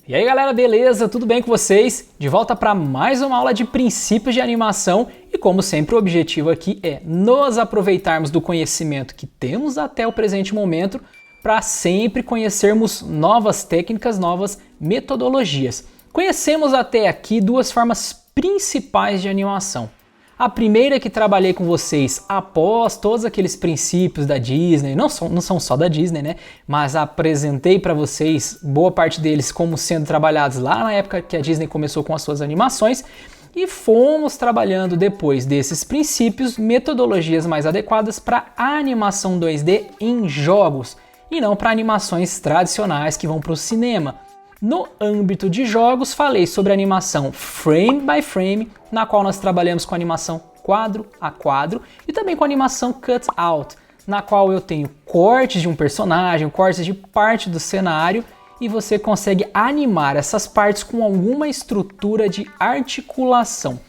E aí galera, beleza? Tudo bem com vocês? De volta para mais uma aula de princípios de animação e como sempre o objetivo aqui é nos aproveitarmos do conhecimento que temos até o presente momento para sempre conhecermos novas técnicas, novas metodologias. Conhecemos até aqui duas formas principais de animação. A primeira que trabalhei com vocês após todos aqueles princípios da Disney, não são só da Disney, né? Mas apresentei para vocês boa parte deles como sendo trabalhados lá na época que a Disney começou com as suas animações e fomos trabalhando depois desses princípios metodologias mais adequadas para animação 2D em jogos e não para animações tradicionais que vão para o cinema. No âmbito de jogos, falei sobre animação frame by frame, na qual nós trabalhamos com animação quadro a quadro e também com animação cut out, na qual eu tenho cortes de um personagem, cortes de parte do cenário e você consegue animar essas partes com alguma estrutura de articulação.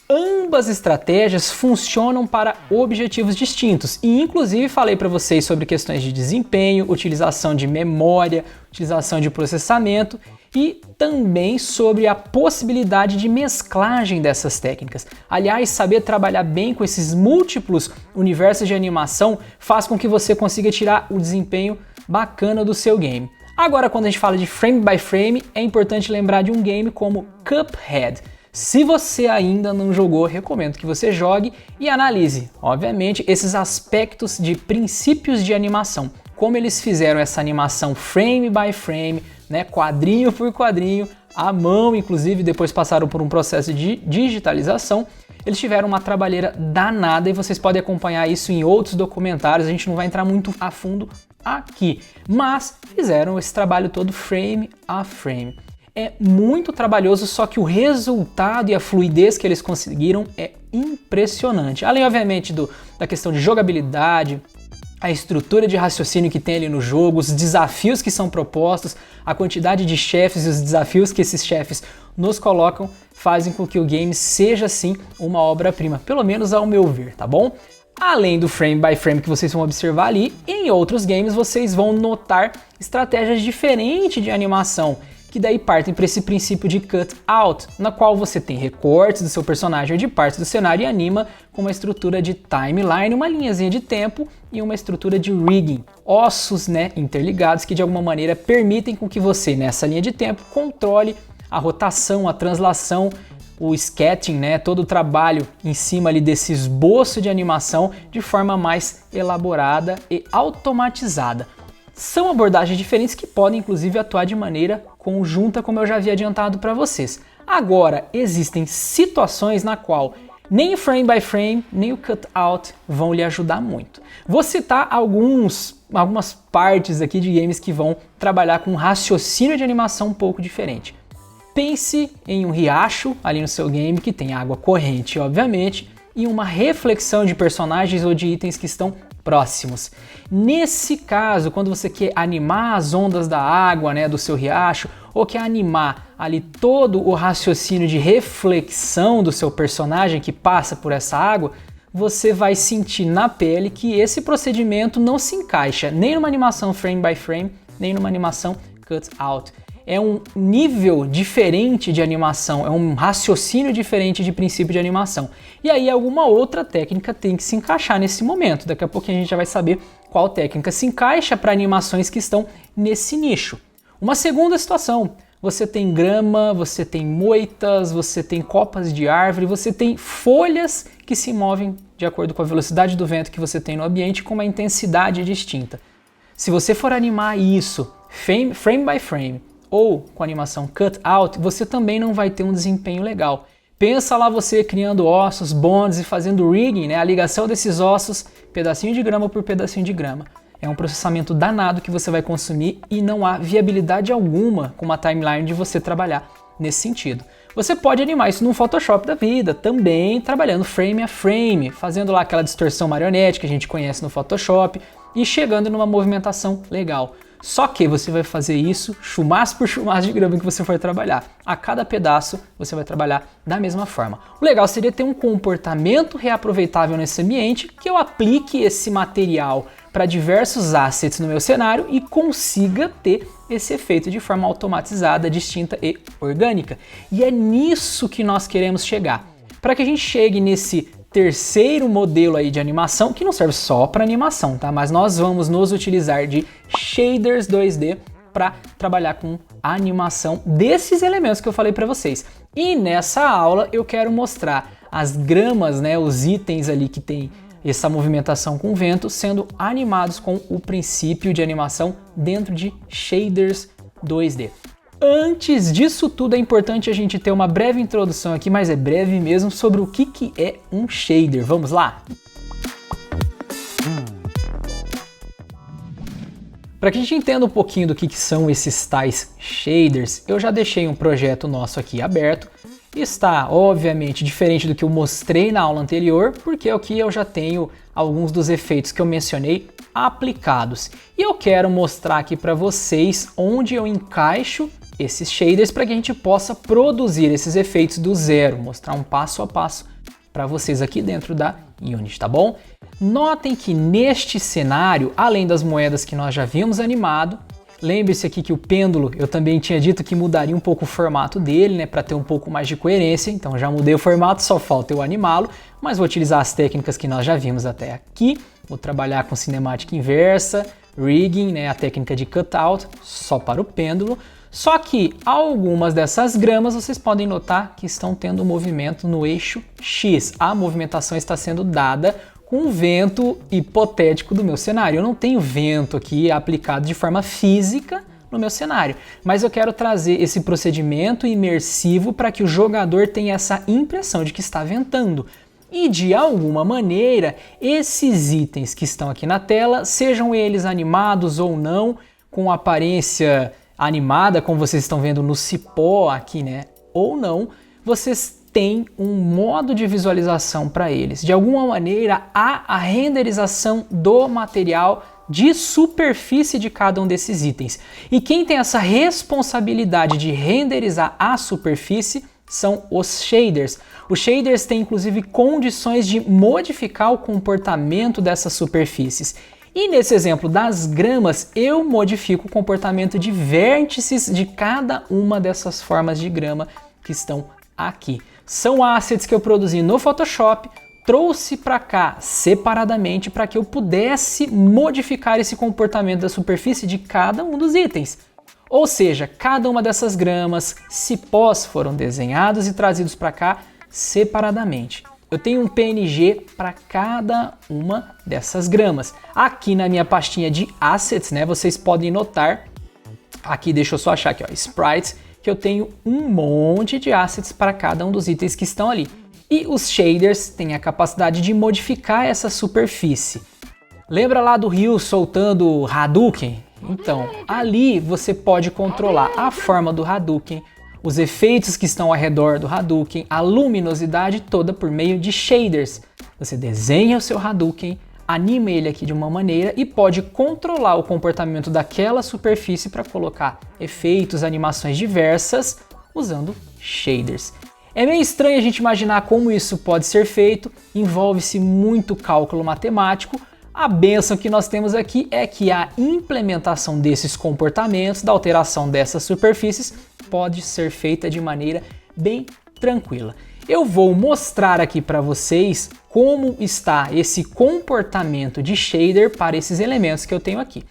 Ambas estratégias funcionam para objetivos distintos e inclusive falei para vocês sobre questões de desempenho, utilização de memória, utilização de processamento e também sobre a possibilidade de mesclagem dessas técnicas. Aliás, saber trabalhar bem com esses múltiplos universos de animação faz com que você consiga tirar o desempenho bacana do seu game. Agora, quando a gente fala de frame by frame, é importante lembrar de um game como Cuphead. Se você ainda não jogou, recomendo que você jogue e analise, obviamente, esses aspectos de princípios de animação. Como eles fizeram essa animação frame by frame, né, quadrinho por quadrinho, à mão, inclusive, depois passaram por um processo de digitalização. Eles tiveram uma trabalheira danada e vocês podem acompanhar isso em outros documentários, a gente não vai entrar muito a fundo aqui, mas fizeram esse trabalho todo frame a frame. É muito trabalhoso, só que o resultado e a fluidez que eles conseguiram é impressionante. Além, obviamente, da questão de jogabilidade, a estrutura de raciocínio que tem ali no jogo, os desafios que são propostos, a quantidade de chefes e os desafios que esses chefes nos colocam, fazem com que o game seja, sim, uma obra-prima, pelo menos ao meu ver, tá bom? Além do frame by frame que vocês vão observar ali, em outros games vocês vão notar estratégias diferentes de animação, que daí partem para esse princípio de cut out, na qual você tem recortes do seu personagem ou de partes do cenário e anima com uma estrutura de timeline, uma linhazinha de tempo e uma estrutura de rigging, ossos, né, interligados que de alguma maneira permitem com que você nessa linha de tempo controle a rotação, a translação, o sketching, né, todo o trabalho em cima ali desse esboço de animação de forma mais elaborada e automatizada. São abordagens diferentes que podem inclusive atuar de maneira conjunta, como eu já havia adiantado para vocês. Agora, existem situações na qual nem o frame by frame, nem o cut out vão lhe ajudar muito. Vou citar algumas partes aqui de games que vão trabalhar com um raciocínio de animação um pouco diferente. Pense em um riacho ali no seu game que tem água corrente, obviamente, e uma reflexão de personagens ou de itens que estão próximos. Nesse caso, quando você quer animar as ondas da água, né, do seu riacho, ou quer animar ali todo o raciocínio de reflexão do seu personagem que passa por essa água, você vai sentir na pele que esse procedimento não se encaixa nem numa animação frame by frame, nem numa animação cut out. É um nível diferente de animação, é um raciocínio diferente de princípio de animação. E aí alguma outra técnica tem que se encaixar nesse momento. Daqui a pouquinho a gente já vai saber qual técnica se encaixa para animações que estão nesse nicho. Uma segunda situação, você tem grama, você tem moitas, você tem copas de árvore, você tem folhas que se movem de acordo com a velocidade do vento que você tem no ambiente com uma intensidade distinta. Se você for animar isso frame by frame, ou com animação cut out, você também não vai ter um desempenho legal. Pensa lá você criando ossos, bonds e fazendo rigging, né, a ligação desses ossos, pedacinho de grama por pedacinho de grama. É um processamento danado que você vai consumir e não há viabilidade alguma com uma timeline de você trabalhar nesse sentido. Você pode animar isso no Photoshop da vida, também trabalhando frame a frame, fazendo lá aquela distorção marionete que a gente conhece no Photoshop e chegando numa movimentação legal. Só que você vai fazer isso chumaço por chumaço de grama que você for trabalhar. A cada pedaço você vai trabalhar da mesma forma. O legal seria ter um comportamento reaproveitável nesse ambiente, que eu aplique esse material para diversos assets no meu cenário e consiga ter esse efeito de forma automatizada, distinta e orgânica. E é nisso que nós queremos chegar. Para que a gente chegue nesse terceiro modelo aí de animação, que não serve só para animação, tá? Mas nós vamos nos utilizar de shaders 2D para trabalhar com a animação desses elementos que eu falei para vocês. E nessa aula eu quero mostrar as gramas, né, os itens ali que tem essa movimentação com vento sendo animados com o princípio de animação dentro de shaders 2D. Antes disso tudo é importante a gente ter uma breve introdução aqui, mas é breve mesmo, sobre o que é um shader. Vamos lá? Para que a gente entenda um pouquinho do que são esses tais shaders, eu já deixei um projeto nosso aqui aberto. Está, obviamente, diferente do que eu mostrei na aula anterior, porque aqui eu já tenho alguns dos efeitos que eu mencionei aplicados. E eu quero mostrar aqui para vocês onde eu encaixo esses shaders para que a gente possa produzir esses efeitos do zero, mostrar um passo a passo para vocês aqui dentro da Unity, tá bom? Notem que neste cenário, além das moedas que nós já vimos animado, lembre-se aqui que o pêndulo, eu também tinha dito que mudaria um pouco o formato dele, né, para ter um pouco mais de coerência, então já mudei o formato, só falta eu animá-lo, mas vou utilizar as técnicas que nós já vimos até aqui, vou trabalhar com cinemática inversa, rigging, né, a técnica de cutout, só para o pêndulo, só que algumas dessas gramas vocês podem notar que estão tendo movimento no eixo X, a movimentação está sendo dada com o vento hipotético do meu cenário. Eu não tenho vento aqui aplicado de forma física no meu cenário, mas eu quero trazer esse procedimento imersivo para que o jogador tenha essa impressão de que está ventando. E de alguma maneira, esses itens que estão aqui na tela, sejam eles animados ou não, com aparência animada, como vocês estão vendo no cipó aqui, né, ou não, vocês tem um modo de visualização para eles. De alguma maneira, há a renderização do material de superfície de cada um desses itens. E quem tem essa responsabilidade de renderizar a superfície são os shaders. Os shaders têm inclusive condições de modificar o comportamento dessas superfícies. E nesse exemplo das gramas, eu modifico o comportamento de vértices de cada uma dessas formas de grama que estão aqui. São assets que eu produzi no Photoshop, trouxe para cá separadamente para que eu pudesse modificar esse comportamento da superfície de cada um dos itens. Ou seja, cada uma dessas gramas, cipós foram desenhados e trazidos para cá separadamente. Eu tenho um PNG para cada uma dessas gramas. Aqui na minha pastinha de assets, né, vocês podem notar, aqui deixa eu só achar aqui, ó, sprites, que eu tenho um monte de assets para cada um dos itens que estão ali. E os shaders têm a capacidade de modificar essa superfície. Lembra lá do Ryu soltando Hadouken? Então, ali você pode controlar a forma do Hadouken, os efeitos que estão ao redor do Hadouken, a luminosidade toda por meio de shaders. Você desenha o seu Hadouken, anima ele aqui de uma maneira e pode controlar o comportamento daquela superfície para colocar efeitos, animações diversas usando shaders. É meio estranho a gente imaginar como isso pode ser feito, envolve-se muito cálculo matemático. A bênção que nós temos aqui é que a implementação desses comportamentos, da alteração dessas superfícies, pode ser feita de maneira bem tranquila. Eu vou mostrar aqui para vocês como está esse comportamento de shader para esses elementos que eu tenho aqui.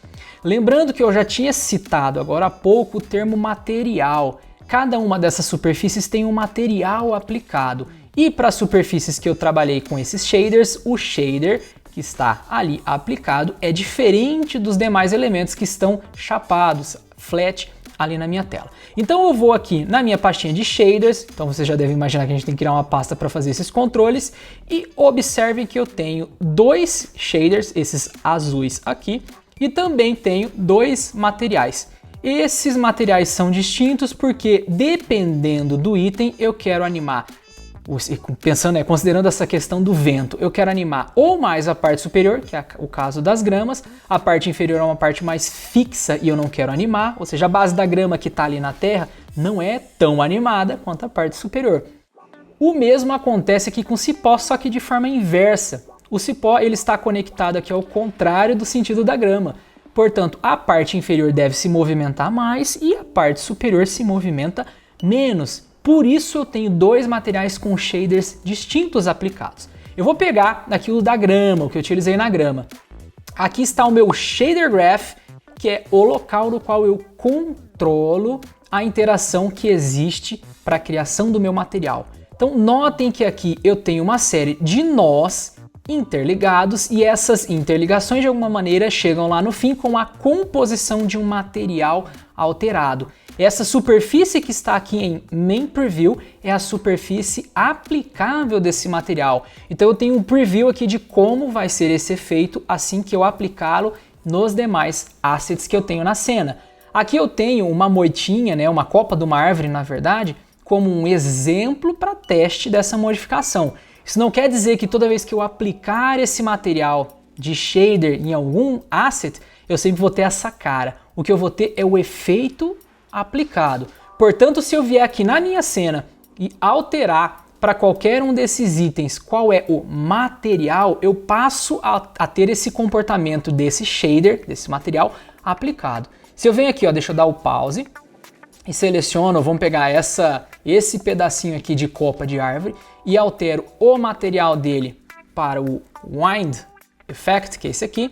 Lembrando que eu já tinha citado agora há pouco o termo material. Cada uma dessas superfícies tem um material aplicado. E para as superfícies que eu trabalhei com esses shaders, o shader que está ali aplicado é diferente dos demais elementos que estão chapados, flat, ali na minha tela. Então eu vou aqui na minha pastinha de shaders, então você já deve imaginar que a gente tem que criar uma pasta para fazer esses controles, e observem que eu tenho dois shaders, esses azuis aqui, e também tenho dois materiais. Esses materiais são distintos porque dependendo do item eu quero animar, pensando, considerando essa questão do vento, eu quero animar ou mais a parte superior, que é o caso das gramas, a parte inferior é uma parte mais fixa e eu não quero animar, ou seja, a base da grama que está ali na terra não é tão animada quanto a parte superior. O mesmo acontece aqui com o cipó, só que de forma inversa. O cipó ele está conectado aqui ao contrário do sentido da grama. Portanto, a parte inferior deve se movimentar mais e a parte superior se movimenta menos. Por isso eu tenho dois materiais com shaders distintos aplicados. Eu vou pegar aqui o da grama, o que eu utilizei na grama. Aqui está o meu Shader Graph, que é o local no qual eu controlo a interação que existe para a criação do meu material. Então notem que aqui eu tenho uma série de nós interligados e essas interligações de alguma maneira chegam lá no fim com a composição de um material alterado. Essa superfície que está aqui em Main Preview é a superfície aplicável desse material. Então eu tenho um preview aqui de como vai ser esse efeito assim que eu aplicá-lo nos demais assets que eu tenho na cena. Aqui eu tenho uma moitinha, né, uma copa de uma árvore na verdade, como um exemplo para teste dessa modificação. Isso não quer dizer que toda vez que eu aplicar esse material de shader em algum asset, eu sempre vou ter essa cara. O que eu vou ter é o efeito aplicado. Portanto, se eu vier aqui na minha cena e alterar para qualquer um desses itens qual é o material, eu passo a ter esse comportamento desse shader, desse material aplicado. Se eu venho aqui, ó, deixa eu dar o pause e seleciono, vamos pegar esse pedacinho aqui de copa de árvore e altero o material dele para o Wind Effect, que é esse aqui.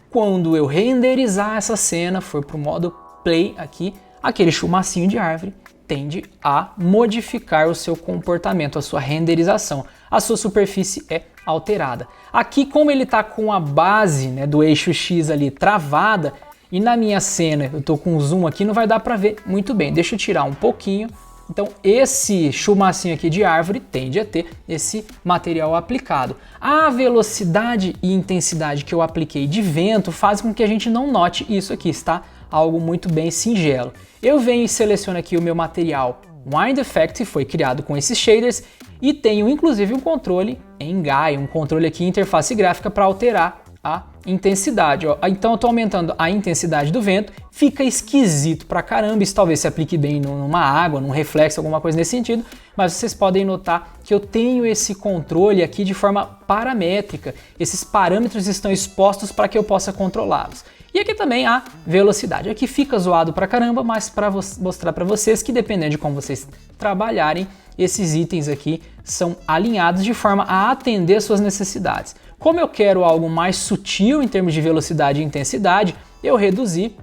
Quando eu renderizar essa cena, for para o modo Play aqui, aquele chumacinho de árvore tende a modificar o seu comportamento, a sua renderização. A sua superfície é alterada. Aqui, como ele está com a base, né, do eixo X ali travada, e na minha cena eu estou com zoom aqui, não vai dar para ver muito bem. Deixa eu tirar um pouquinho. Então esse chumacinho aqui de árvore tende a ter esse material aplicado. A velocidade e intensidade que eu apliquei de vento faz com que a gente não note isso aqui, está algo muito bem singelo. Eu venho e seleciono aqui o meu material Wind Effect, foi criado com esses shaders, e tenho inclusive um controle em Gaia, um controle aqui interface gráfica para alterar a intensidade. Ó. Então eu estou aumentando a intensidade do vento, fica esquisito pra caramba, isso talvez se aplique bem numa água, num reflexo, alguma coisa nesse sentido, mas vocês podem notar que eu tenho esse controle aqui de forma paramétrica, esses parâmetros estão expostos para que eu possa controlá-los. E aqui também a velocidade, aqui fica zoado pra caramba, mas para mostrar para vocês que dependendo de como vocês trabalharem, esses itens aqui são alinhados de forma a atender às suas necessidades. Como eu quero algo mais sutil em termos de velocidade e intensidade, eu reduzi,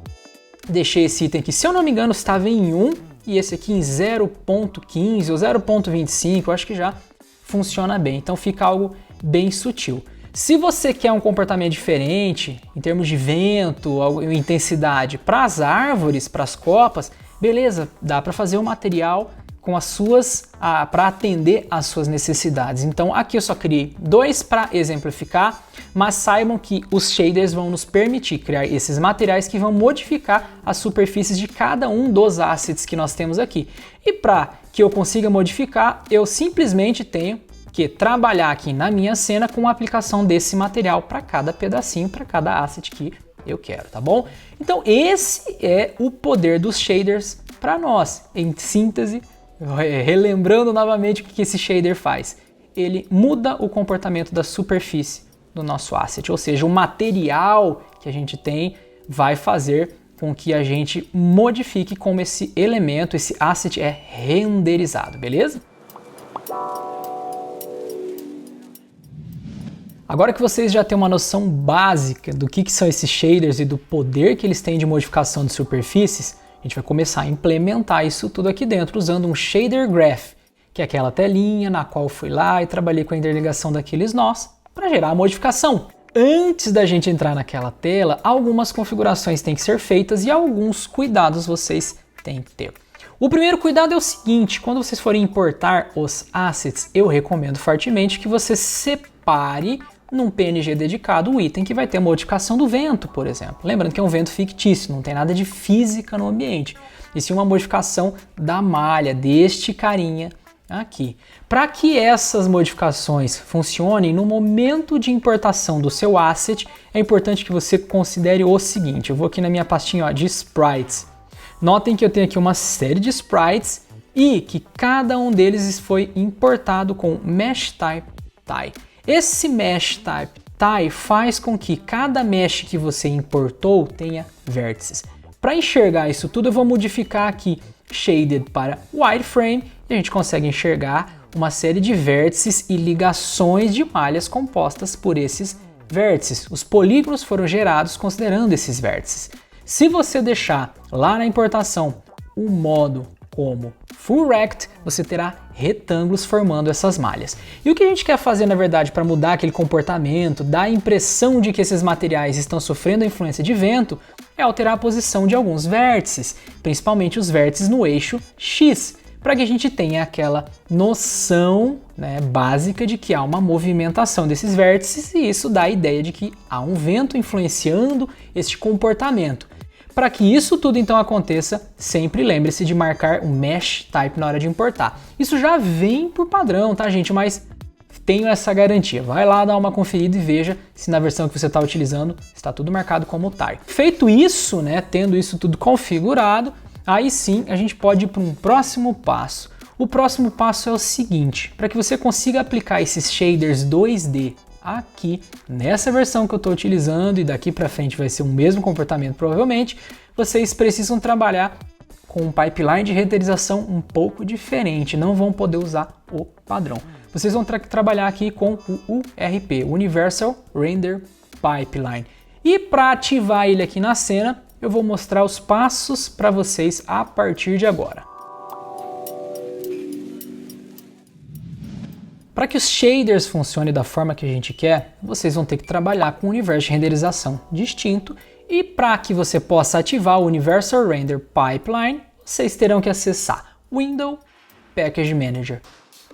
deixei esse item aqui, se eu não me engano estava em 1 e esse aqui em 0.15 ou 0.25, eu acho que já funciona bem, então fica algo bem sutil. Se você quer um comportamento diferente em termos de vento, intensidade para as árvores, para as copas, beleza, dá para fazer um material com as suas, para atender às suas necessidades. Então aqui eu só criei dois para exemplificar, mas saibam que os shaders vão nos permitir criar esses materiais que vão modificar as superfícies de cada um dos assets que nós temos aqui. E para que eu consiga modificar, eu simplesmente tenho que trabalhar aqui na minha cena com a aplicação desse material para cada pedacinho, para cada asset que eu quero, tá bom? Então esse é o poder dos shaders para nós. Em síntese, relembrando novamente o que esse shader faz, ele muda o comportamento da superfície do nosso asset, ou seja, o material que a gente tem vai fazer com que a gente modifique como esse elemento, esse asset é renderizado, beleza? Agora que vocês já têm uma noção básica do que são esses shaders e do poder que eles têm de modificação de superfícies, a gente vai começar a implementar isso tudo aqui dentro usando um Shader Graph, que é aquela telinha na qual eu fui lá e trabalhei com a interligação daqueles nós para gerar a modificação. Antes da gente entrar naquela tela, algumas configurações têm que ser feitas e alguns cuidados vocês têm que ter. O primeiro cuidado é o seguinte, quando vocês forem importar os assets, eu recomendo fortemente que você separe num PNG dedicado o item que vai ter a modificação do vento, por exemplo. Lembrando que é um vento fictício, não tem nada de física no ambiente. E sim uma modificação da malha, deste carinha aqui. Para que essas modificações funcionem, no momento de importação do seu asset, é importante que você considere o seguinte. Eu vou aqui na minha pastinha, ó, de sprites. Notem que eu tenho aqui uma série de sprites e que cada um deles foi importado com Mesh Type Tie. Esse Mesh Type Tile faz com que cada mesh que você importou tenha vértices. Para enxergar isso tudo, eu vou modificar aqui Shaded para Wireframe e a gente consegue enxergar uma série de vértices e ligações de malhas compostas por esses vértices. Os polígonos foram gerados considerando esses vértices. Se você deixar lá na importação o modo como Full Rect, você terá retângulos formando essas malhas. E o que a gente quer fazer, na verdade, para mudar aquele comportamento, dar a impressão de que esses materiais estão sofrendo a influência de vento, é alterar a posição de alguns vértices, principalmente os vértices no eixo X, para que a gente tenha aquela noção, né, básica de que há uma movimentação desses vértices e isso dá a ideia de que há um vento influenciando este comportamento. Para que isso tudo então aconteça, sempre lembre-se de marcar o Mesh Type na hora de importar. Isso já vem por padrão, tá, gente? Mas tenho essa garantia. Vai lá dar uma conferida e veja se na versão que você está utilizando está tudo marcado como Type. Feito isso, né, tendo isso tudo configurado, aí sim a gente pode ir para um próximo passo. O próximo passo é o seguinte: para que você consiga aplicar esses shaders 2D aqui nessa versão que eu estou utilizando e daqui para frente vai ser o mesmo comportamento provavelmente, vocês precisam trabalhar com um pipeline de renderização um pouco diferente, não vão poder usar o padrão. Vocês vão trabalhar aqui com o URP, Universal Render Pipeline. E para ativar ele aqui na cena, eu vou mostrar os passos para vocês a partir de agora. Para que os shaders funcionem da forma que a gente quer, vocês vão ter que trabalhar com um universo de renderização distinto e para que você possa ativar o Universal Render Pipeline, vocês terão que acessar Window, Package Manager.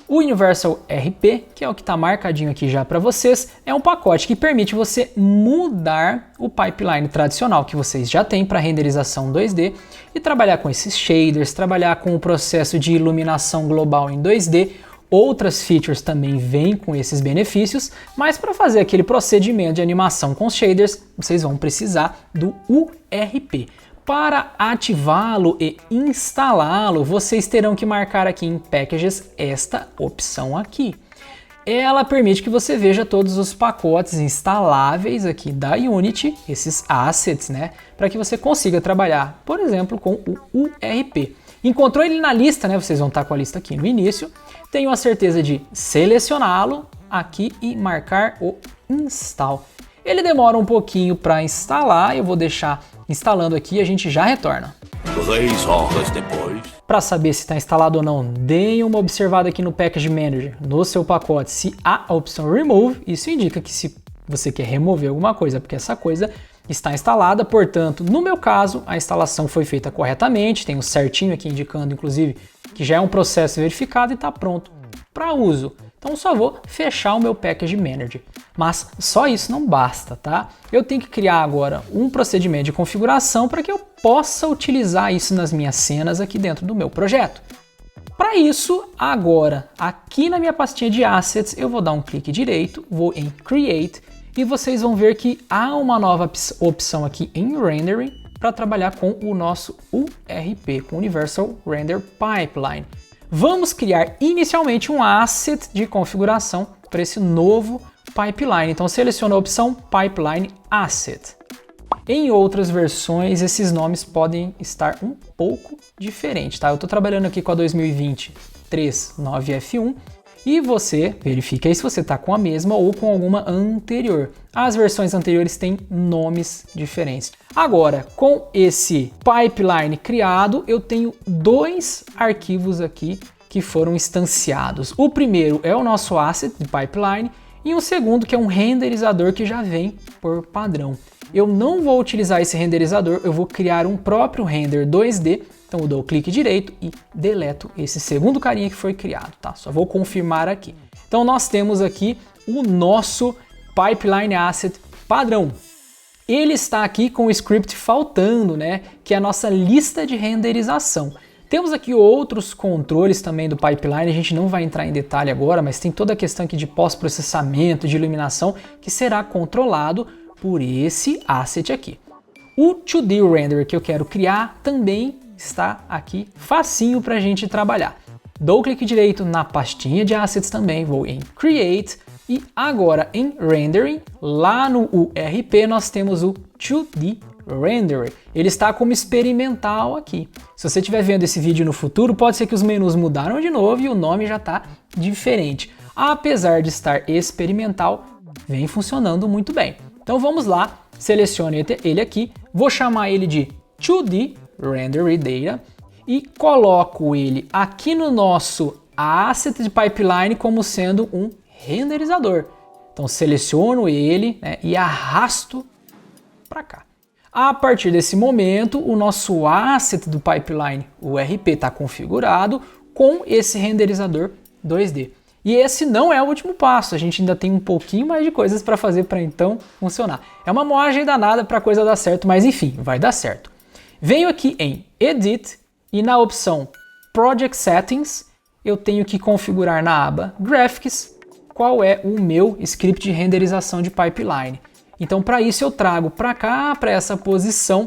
O Universal RP, que é o que está marcadinho aqui já para vocês, é um pacote que permite você mudar o pipeline tradicional que vocês já têm para renderização 2D e trabalhar com esses shaders, trabalhar com o processo de iluminação global em 2D. Outras features também vêm com esses benefícios, mas para fazer aquele procedimento de animação com os shaders, vocês vão precisar do URP. Para ativá-lo e instalá-lo, vocês terão que marcar aqui em Packages esta opção aqui. Ela permite que você veja todos os pacotes instaláveis aqui da Unity, esses assets, né, para que você consiga trabalhar, por exemplo, com o URP. Encontrou ele na lista, né? Vocês vão estar com a lista aqui no início. Tenho a certeza de selecioná-lo aqui e marcar o install. Ele demora um pouquinho para instalar, eu vou deixar instalando aqui e a gente já retorna. 3 horas depois. Para saber se está instalado ou não, deem uma observada aqui no Package Manager, no seu pacote, se há a opção Remove. Isso indica que se você quer remover alguma coisa, porque essa coisa está instalada, portanto, no meu caso, a instalação foi feita corretamente, tem um certinho aqui indicando, inclusive, que já é um processo verificado e está pronto para uso. Então só vou fechar o meu Package Manager. Mas só isso não basta, tá? Eu tenho que criar agora um procedimento de configuração para que eu possa utilizar isso nas minhas cenas aqui dentro do meu projeto. Para isso, agora, aqui na minha pastinha de Assets, eu vou dar um clique direito, vou em Create, e vocês vão ver que há uma nova opção aqui em Rendering para trabalhar com o nosso URP, com Universal Render Pipeline. Vamos criar inicialmente um asset de configuração para esse novo pipeline. Então seleciona a opção Pipeline Asset. Em outras versões, esses nomes podem estar um pouco diferentes, tá? Eu estou trabalhando aqui com a 2020 3.9F1 e você verifica aí se você está com a mesma ou com alguma anterior. As versões anteriores têm nomes diferentes. Agora, com esse pipeline criado, eu tenho 2 arquivos aqui que foram instanciados. O primeiro é o nosso asset de pipeline e o segundo que é um renderizador que já vem por padrão. Eu não vou utilizar esse renderizador, eu vou criar um próprio render 2D. Então eu dou clique direito e deleto esse segundo carinha que foi criado, tá? Só vou confirmar aqui. Então nós temos aqui o nosso Pipeline Asset padrão. Ele está aqui com o script faltando, né? Que é a nossa lista de renderização. Temos aqui outros controles também do pipeline, a gente não vai entrar em detalhe agora, mas tem toda a questão aqui de pós-processamento, de iluminação, que será controlado por esse asset aqui. O 2D Render que eu quero criar também está aqui facinho para a gente trabalhar. Dou clique direito na pastinha de Assets também, vou em Create, E agora em Rendering, lá no URP nós temos o 2D Renderer. Ele está como experimental aqui. Se você estiver vendo esse vídeo no futuro, pode ser que os menus mudaram de novo e o nome já está diferente. Apesar de estar experimental, vem funcionando muito bem. Então vamos lá, selecione ele aqui, vou chamar ele de 2D Renderer Data e coloco ele aqui no nosso Asset de Pipeline como sendo um renderizador. Então seleciono ele, né, e arrasto para cá. A partir desse momento, o nosso asset do pipeline, o RP, está configurado com esse renderizador 2D. E esse não é o último passo, a gente ainda tem um pouquinho mais de coisas para fazer para então funcionar. É uma moagem danada para a coisa dar certo, mas enfim, vai dar certo. Venho aqui em Edit e na opção Project Settings, eu tenho que configurar na aba Graphics qual é o meu script de renderização de pipeline. Então, para isso, eu trago para cá, para essa posição,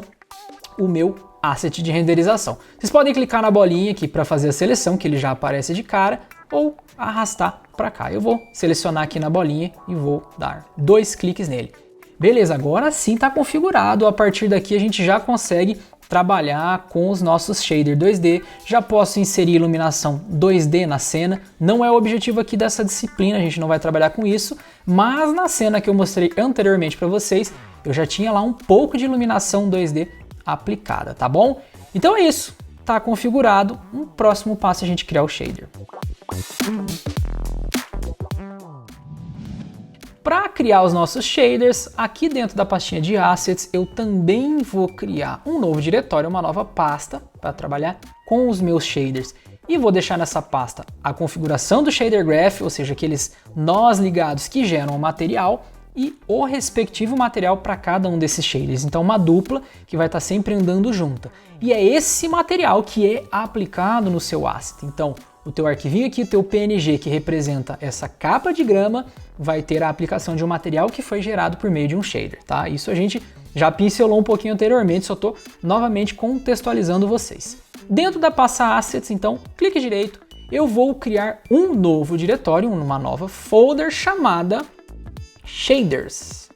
o meu asset de renderização. Vocês podem clicar na bolinha aqui para fazer a seleção, que ele já aparece de cara, ou arrastar para cá. Eu vou selecionar aqui na bolinha e vou dar 2 cliques nele. Beleza, agora sim está configurado. A partir daqui, a gente já consegue trabalhar com os nossos shader 2D, já posso inserir iluminação 2D na cena, não é o objetivo aqui dessa disciplina, a gente não vai trabalhar com isso, mas na cena que eu mostrei anteriormente para vocês, eu já tinha lá um pouco de iluminação 2D aplicada, tá bom? Então é isso, tá configurado, um próximo passo é a gente criar o shader. Para criar os nossos shaders, aqui dentro da pastinha de Assets, eu também vou criar um novo diretório, uma nova pasta para trabalhar com os meus shaders. E vou deixar nessa pasta a configuração do Shader Graph, ou seja, aqueles nós ligados que geram o material e o respectivo material para cada um desses shaders. Então uma dupla que vai estar sempre andando junta. E é esse material que é aplicado no seu asset. Então o teu arquivinho aqui, o teu PNG que representa essa capa de grama, vai ter a aplicação de um material que foi gerado por meio de um shader, tá? Isso a gente já pincelou um pouquinho anteriormente, só estou novamente contextualizando vocês. Dentro da pasta Assets, então, clique direito, eu vou criar um novo diretório, uma nova folder chamada Shaders.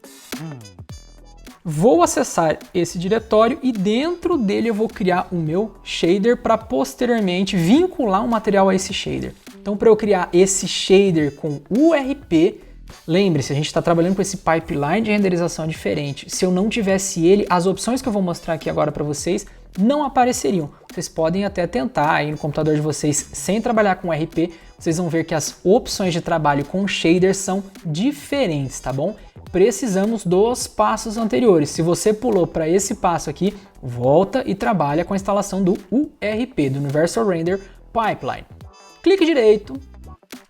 Vou acessar esse diretório e dentro dele eu vou criar o meu shader para posteriormente vincular um material a esse shader. Então, para eu criar esse shader com URP, lembre-se, a gente está trabalhando com esse pipeline de renderização diferente. Se eu não tivesse ele, as opções que eu vou mostrar aqui agora para vocês não apareceriam. Vocês podem até tentar aí no computador de vocês sem trabalhar com URP, vocês vão ver que as opções de trabalho com shader são diferentes, tá bom? Precisamos dos passos anteriores. Se você pulou para esse passo aqui, volta e trabalha com a instalação do URP, do Universal Render Pipeline. Clique direito,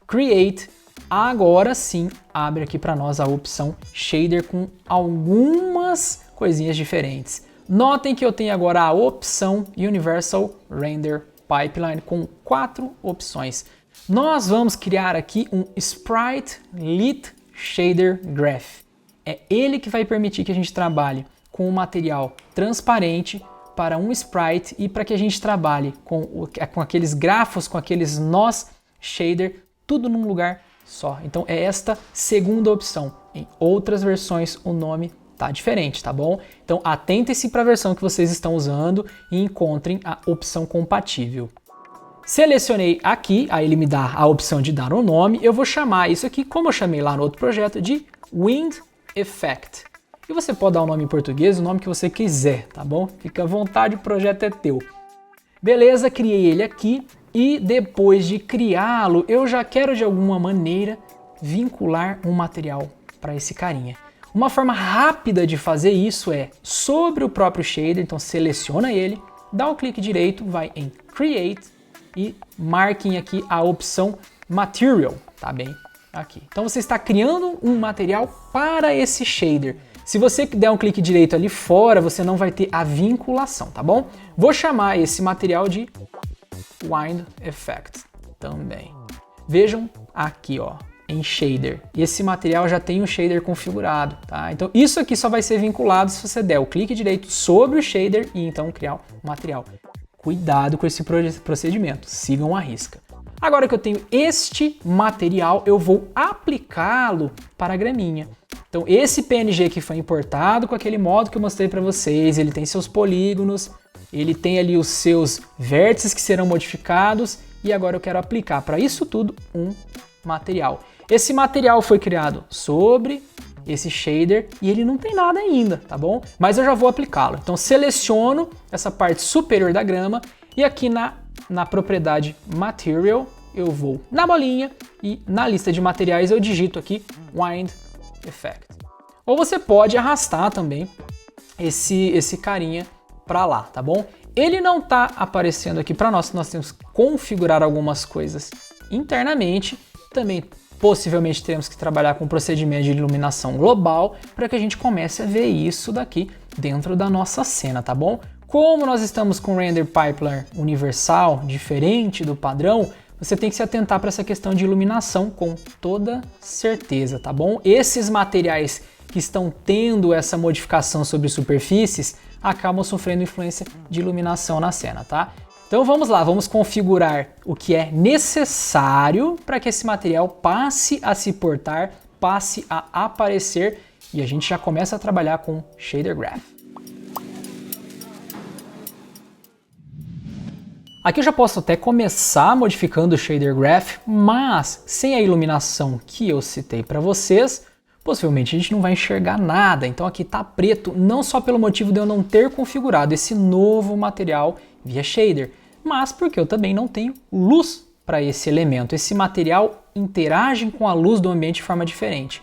Create, agora sim abre aqui para nós a opção Shader com algumas coisinhas diferentes. Notem que eu tenho agora a opção Universal Render Pipeline com 4 opções. Nós vamos criar aqui um Sprite Lit Shader Graph. É ele que vai permitir que a gente trabalhe com um material transparente para um sprite e para que a gente trabalhe com aqueles grafos, com aqueles nós shader, tudo num lugar só. Então é esta segunda opção. Em outras versões o nome tá diferente, tá bom? Então atentem-se para a versão que vocês estão usando e encontrem a opção compatível. Selecionei aqui, aí ele me dá a opção de dar um nome, eu vou chamar isso aqui, como eu chamei lá no outro projeto, de Wind Effect. E você pode dar um nome em português, o nome que você quiser, tá bom? Fica à vontade, o projeto é teu. Beleza, criei ele aqui e depois de criá-lo, eu já quero de alguma maneira vincular um material para esse carinha. Uma forma rápida de fazer isso é sobre o próprio shader, então seleciona ele, dá um clique direito, vai em Create e marquem aqui a opção Material, tá bem? Aqui. Então você está criando um material para esse shader. Se você der um clique direito ali fora, você não vai ter a vinculação, tá bom? Vou chamar esse material de Wind Effect também. Vejam aqui, ó, em shader. Esse material já tem um shader configurado, tá? Então isso aqui só vai ser vinculado se você der o clique direito sobre o shader e então criar um material. Cuidado com esse procedimento, sigam à risca. Agora que eu tenho este material, eu vou aplicá-lo para a graminha. Então esse PNG aqui foi importado com aquele modo que eu mostrei para vocês, ele tem seus polígonos, ele tem ali os seus vértices que serão modificados e agora eu quero aplicar para isso tudo um material. Esse material foi criado sobre esse shader e ele não tem nada ainda, tá bom? Mas eu já vou aplicá-lo. Então seleciono essa parte superior da grama e aqui na propriedade Material eu vou na bolinha e na lista de materiais eu digito aqui Wind Effect. Ou você pode arrastar também esse carinha para lá, tá bom? Ele não tá aparecendo aqui para nós temos que configurar algumas coisas internamente. Também possivelmente teremos que trabalhar com um procedimento de iluminação global para que a gente comece a ver isso daqui dentro da nossa cena, tá bom? Como nós estamos com o Render Pipeline universal, diferente do padrão, você tem que se atentar para essa questão de iluminação com toda certeza, tá bom? Esses materiais que estão tendo essa modificação sobre superfícies acabam sofrendo influência de iluminação na cena, tá? Então vamos lá, vamos configurar o que é necessário para que esse material passe a se portar, passe a aparecer e a gente já começa a trabalhar com Shader Graph. Aqui eu já posso até começar modificando o Shader Graph, mas sem a iluminação que eu citei para vocês, possivelmente a gente não vai enxergar nada. Então aqui está preto, não só pelo motivo de eu não ter configurado esse novo material via shader, mas porque eu também não tenho luz para esse elemento. Esse material interage com a luz do ambiente de forma diferente.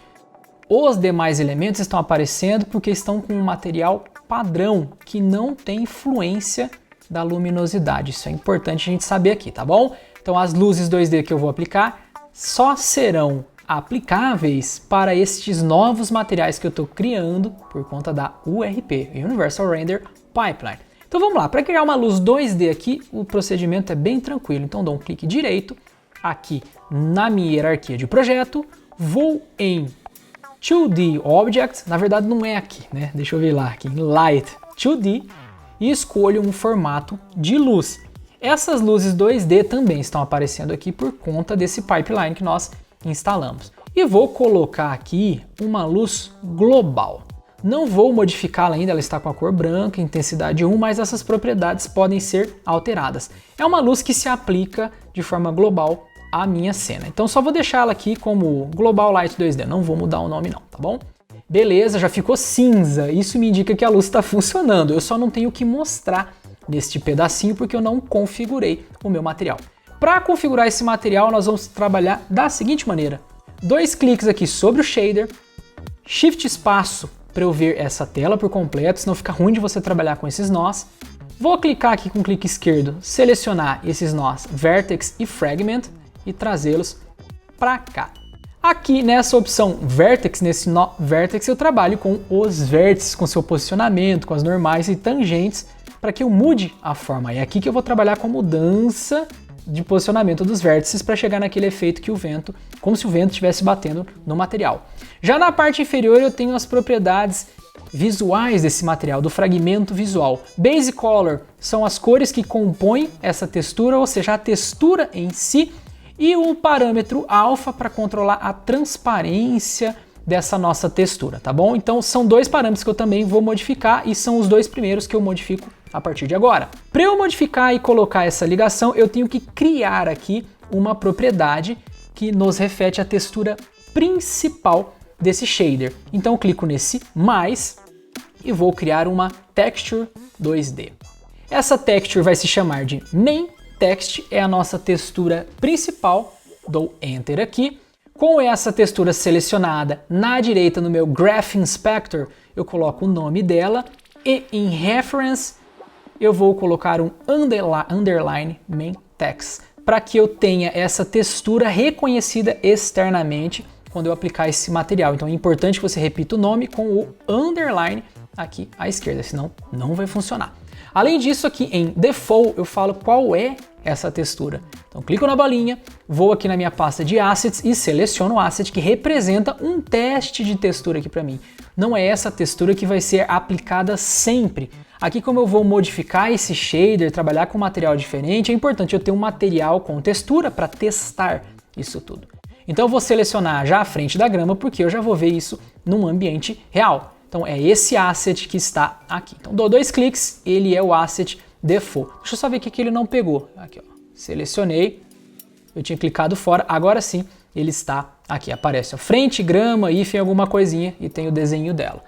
Os demais elementos estão aparecendo porque estão com um material padrão que não tem influência da luminosidade. Isso é importante a gente saber aqui, tá bom? Então as luzes 2D que eu vou aplicar só serão aplicáveis para estes novos materiais que eu estou criando por conta da URP, Universal Render Pipeline. Então vamos lá, para criar uma luz 2D aqui, o procedimento é bem tranquilo. Então dou um clique direito aqui na minha hierarquia de projeto, vou em 2D Object, na verdade não é aqui, né? Deixa eu ver lá, aqui em Light 2D, e escolho um formato de luz. Essas luzes 2D também estão aparecendo aqui por conta desse pipeline que nós instalamos. E vou colocar aqui uma luz global. Não vou modificá-la ainda, ela está com a cor branca, intensidade 1, mas essas propriedades podem ser alteradas. É uma luz que se aplica de forma global à minha cena. Então só vou deixar ela aqui como Global Light 2D, não vou mudar o nome não, tá bom? Beleza, já ficou cinza, isso me indica que a luz está funcionando, eu só não tenho que mostrar neste pedacinho porque eu não configurei o meu material. Para configurar esse material nós vamos trabalhar da seguinte maneira, 2 cliques aqui sobre o shader, Shift espaço para eu ver essa tela por completo, senão fica ruim de você trabalhar com esses nós. Vou clicar aqui com o clique esquerdo, selecionar esses nós Vertex e Fragment e trazê-los para cá. Aqui nessa opção Vertex, nesse nó Vertex, eu trabalho com os vértices, com seu posicionamento, com as normais e tangentes, para que eu mude a forma. É aqui que eu vou trabalhar com a mudança de posicionamento dos vértices para chegar naquele efeito que o vento, como se o vento estivesse batendo no material. Já na parte inferior eu tenho as propriedades visuais desse material, do fragmento visual. Base Color são as cores que compõem essa textura, ou seja, a textura em si, e o parâmetro alfa para controlar a transparência dessa nossa textura, tá bom? Então são 2 parâmetros que eu também vou modificar e são os 2 primeiros que eu modifico a partir de agora. Para eu modificar e colocar essa ligação, eu tenho que criar aqui uma propriedade que nos reflete a textura principal desse shader. Então eu clico nesse mais e vou criar uma Texture 2D. Essa texture vai se chamar de Main Text, é a nossa textura principal, dou Enter aqui. Com essa textura selecionada na direita no meu Graph Inspector, eu coloco o nome dela e em Reference eu vou colocar um underline Main Text, para que eu tenha essa textura reconhecida externamente quando eu aplicar esse material. Então é importante que você repita o nome com o underline aqui à esquerda, senão não vai funcionar. Além disso, aqui em Default eu falo qual é essa textura. Então clico na bolinha, vou aqui na minha pasta de Assets e seleciono o asset que representa um teste de textura aqui para mim. Não é essa textura que vai ser aplicada sempre. Aqui, como eu vou modificar esse shader, trabalhar com material diferente, é importante eu ter um material com textura para testar isso tudo. Então eu vou selecionar já a frente da grama, porque eu já vou ver isso num ambiente real. Então é esse asset que está aqui. Então dou 2 cliques, ele é o asset default. Deixa eu só ver o que ele não pegou. Aqui, ó. Selecionei, eu tinha clicado fora, agora sim ele está aqui. Aparece a frente, grama, hífen, alguma coisinha e tem o desenho dela.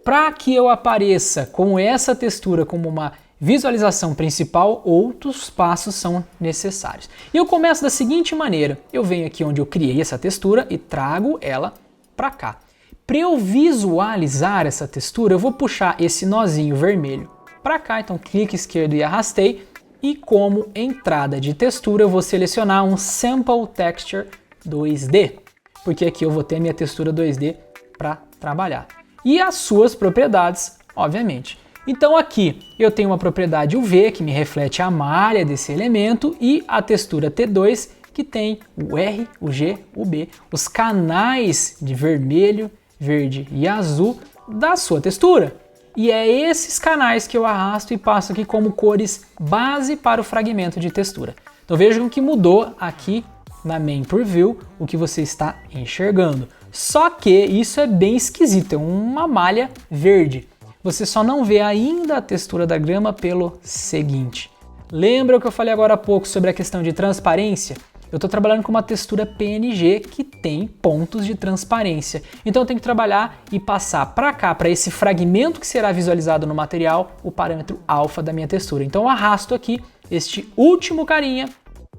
Para que eu apareça com essa textura como uma visualização principal, outros passos são necessários. E eu começo da seguinte maneira, eu venho aqui onde eu criei essa textura e trago ela para cá. Para eu visualizar essa textura, eu vou puxar esse nozinho vermelho para cá, então clique esquerdo e arrastei, e como entrada de textura eu vou selecionar um Sample Texture 2D, porque aqui eu vou ter a minha textura 2D para trabalhar. E as suas propriedades, obviamente. Então aqui eu tenho uma propriedade UV que me reflete a malha desse elemento e a textura T2 que tem o R, o G, o B, os canais de vermelho, verde e azul da sua textura. E é esses canais que eu arrasto e passo aqui como cores base para o fragmento de textura. Então vejam que mudou aqui na Main Preview o que você está enxergando. Só que isso é bem esquisito, é uma malha verde. Você só não vê ainda a textura da grama pelo seguinte. Lembra o que eu falei agora há pouco sobre a questão de transparência? Eu estou trabalhando com uma textura PNG que tem pontos de transparência. Então eu tenho que trabalhar e passar para cá, para esse fragmento que será visualizado no material, o parâmetro alfa da minha textura. Então eu arrasto aqui este último carinha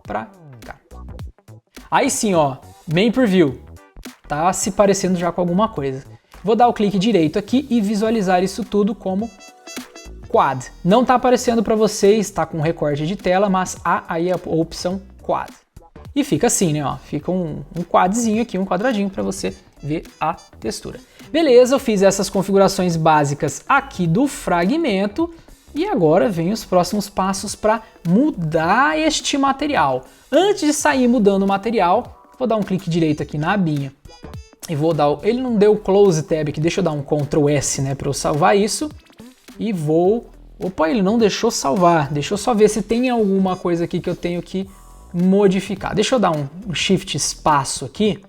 para cá. Aí sim, ó, Main Preview. Tá se parecendo já com alguma coisa. Vou dar o clique direito aqui e visualizar isso tudo como Quad. Não está aparecendo para vocês, está com recorte de tela, mas há aí a opção Quad. E fica assim, né? Ó, fica um quadzinho aqui, um quadradinho para você ver a textura. Beleza, eu fiz essas configurações básicas aqui do fragmento e agora vem os próximos passos para mudar este material. Antes de sair mudando o material, vou dar um clique direito aqui na abinha e vou dar, ele não deu Close Tab aqui, deixa eu dar um Ctrl S, né, para eu salvar isso e vou, opa, ele não deixou salvar, deixa eu só ver se tem alguma coisa aqui que eu tenho que modificar. Deixa eu dar um Shift espaço aqui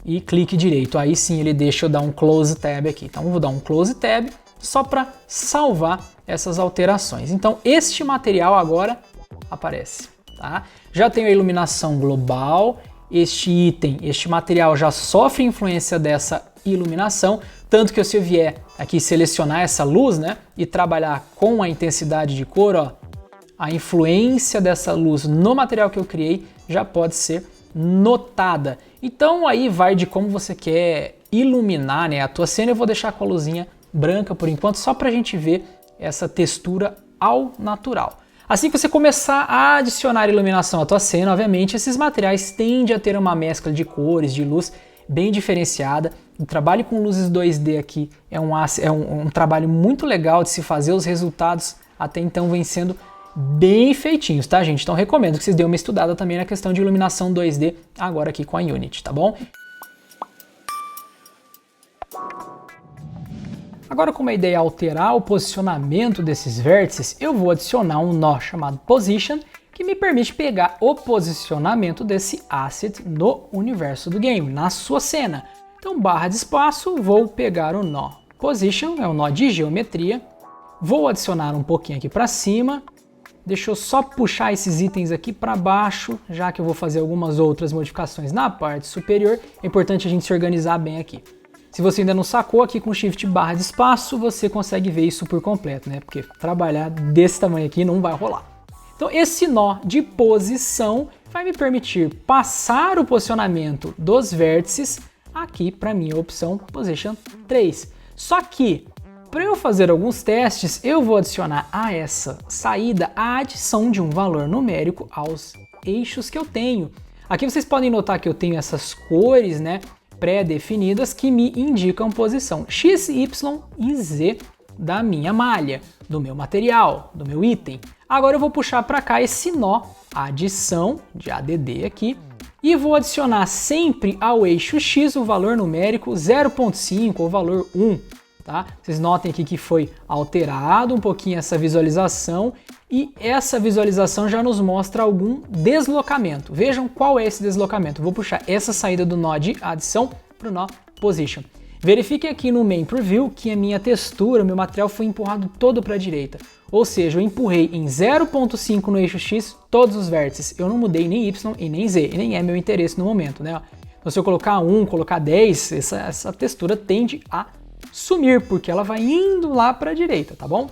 e clique direito, aí sim ele deixa eu dar um Close Tab aqui, então vou dar um Close Tab só para salvar essas alterações. Então este material agora aparece. Tá? Já tenho a iluminação global, este item, este material já sofre influência dessa iluminação, tanto que se eu vier aqui selecionar essa luz, né, e trabalhar com a intensidade de cor, ó, a influência dessa luz no material que eu criei já pode ser notada. Então aí vai de como você quer iluminar, né, a tua cena. Eu vou deixar com a luzinha branca por enquanto, só para a gente ver essa textura ao natural. Assim que você começar a adicionar iluminação à tua cena, obviamente, esses materiais tendem a ter uma mescla de cores, de luz bem diferenciada. O trabalho com luzes 2D aqui é um trabalho muito legal de se fazer, os resultados até então vêm sendo bem feitinhos, tá, gente? Então recomendo que vocês dêem uma estudada também na questão de iluminação 2D agora aqui com a Unity, tá bom? Agora, como a ideia é alterar o posicionamento desses vértices, eu vou adicionar um nó chamado Position, que me permite pegar o posicionamento desse asset no universo do game, na sua cena. Então, barra de espaço, vou pegar o nó Position, é um nó de geometria, vou adicionar um pouquinho aqui para cima, deixa eu só puxar esses itens aqui para baixo, já que eu vou fazer algumas outras modificações na parte superior, é importante a gente se organizar bem aqui. Se você ainda não sacou, aqui com Shift barra de espaço, você consegue ver isso por completo, né? Porque trabalhar desse tamanho aqui não vai rolar. Então esse nó de posição vai me permitir passar o posicionamento dos vértices aqui para minha opção Position 3. Só que, para eu fazer alguns testes, eu vou adicionar a essa saída a adição de um valor numérico aos eixos que eu tenho. Aqui vocês podem notar que eu tenho essas cores, né? pré-definidas que me indicam posição x, y e z da minha malha, do meu material, do meu item. Agora eu vou puxar para cá esse nó, adição de ADD aqui, e vou adicionar sempre ao eixo x o valor numérico 0.5 ou valor 1. Tá? Vocês notem aqui que foi alterado um pouquinho essa visualização e essa visualização já nos mostra algum deslocamento. Vejam qual é esse deslocamento. Vou puxar essa saída do nó de adição para o nó position. Verifique aqui no main preview que a minha textura, meu material foi empurrado todo para a direita. Ou seja, eu empurrei em 0.5 no eixo X todos os vértices. Eu não mudei nem Y e nem Z, e nem é meu interesse no momento, né? Então se eu colocar 1, colocar 10, essa textura tende a sumir, porque ela vai indo lá para a direita, tá bom?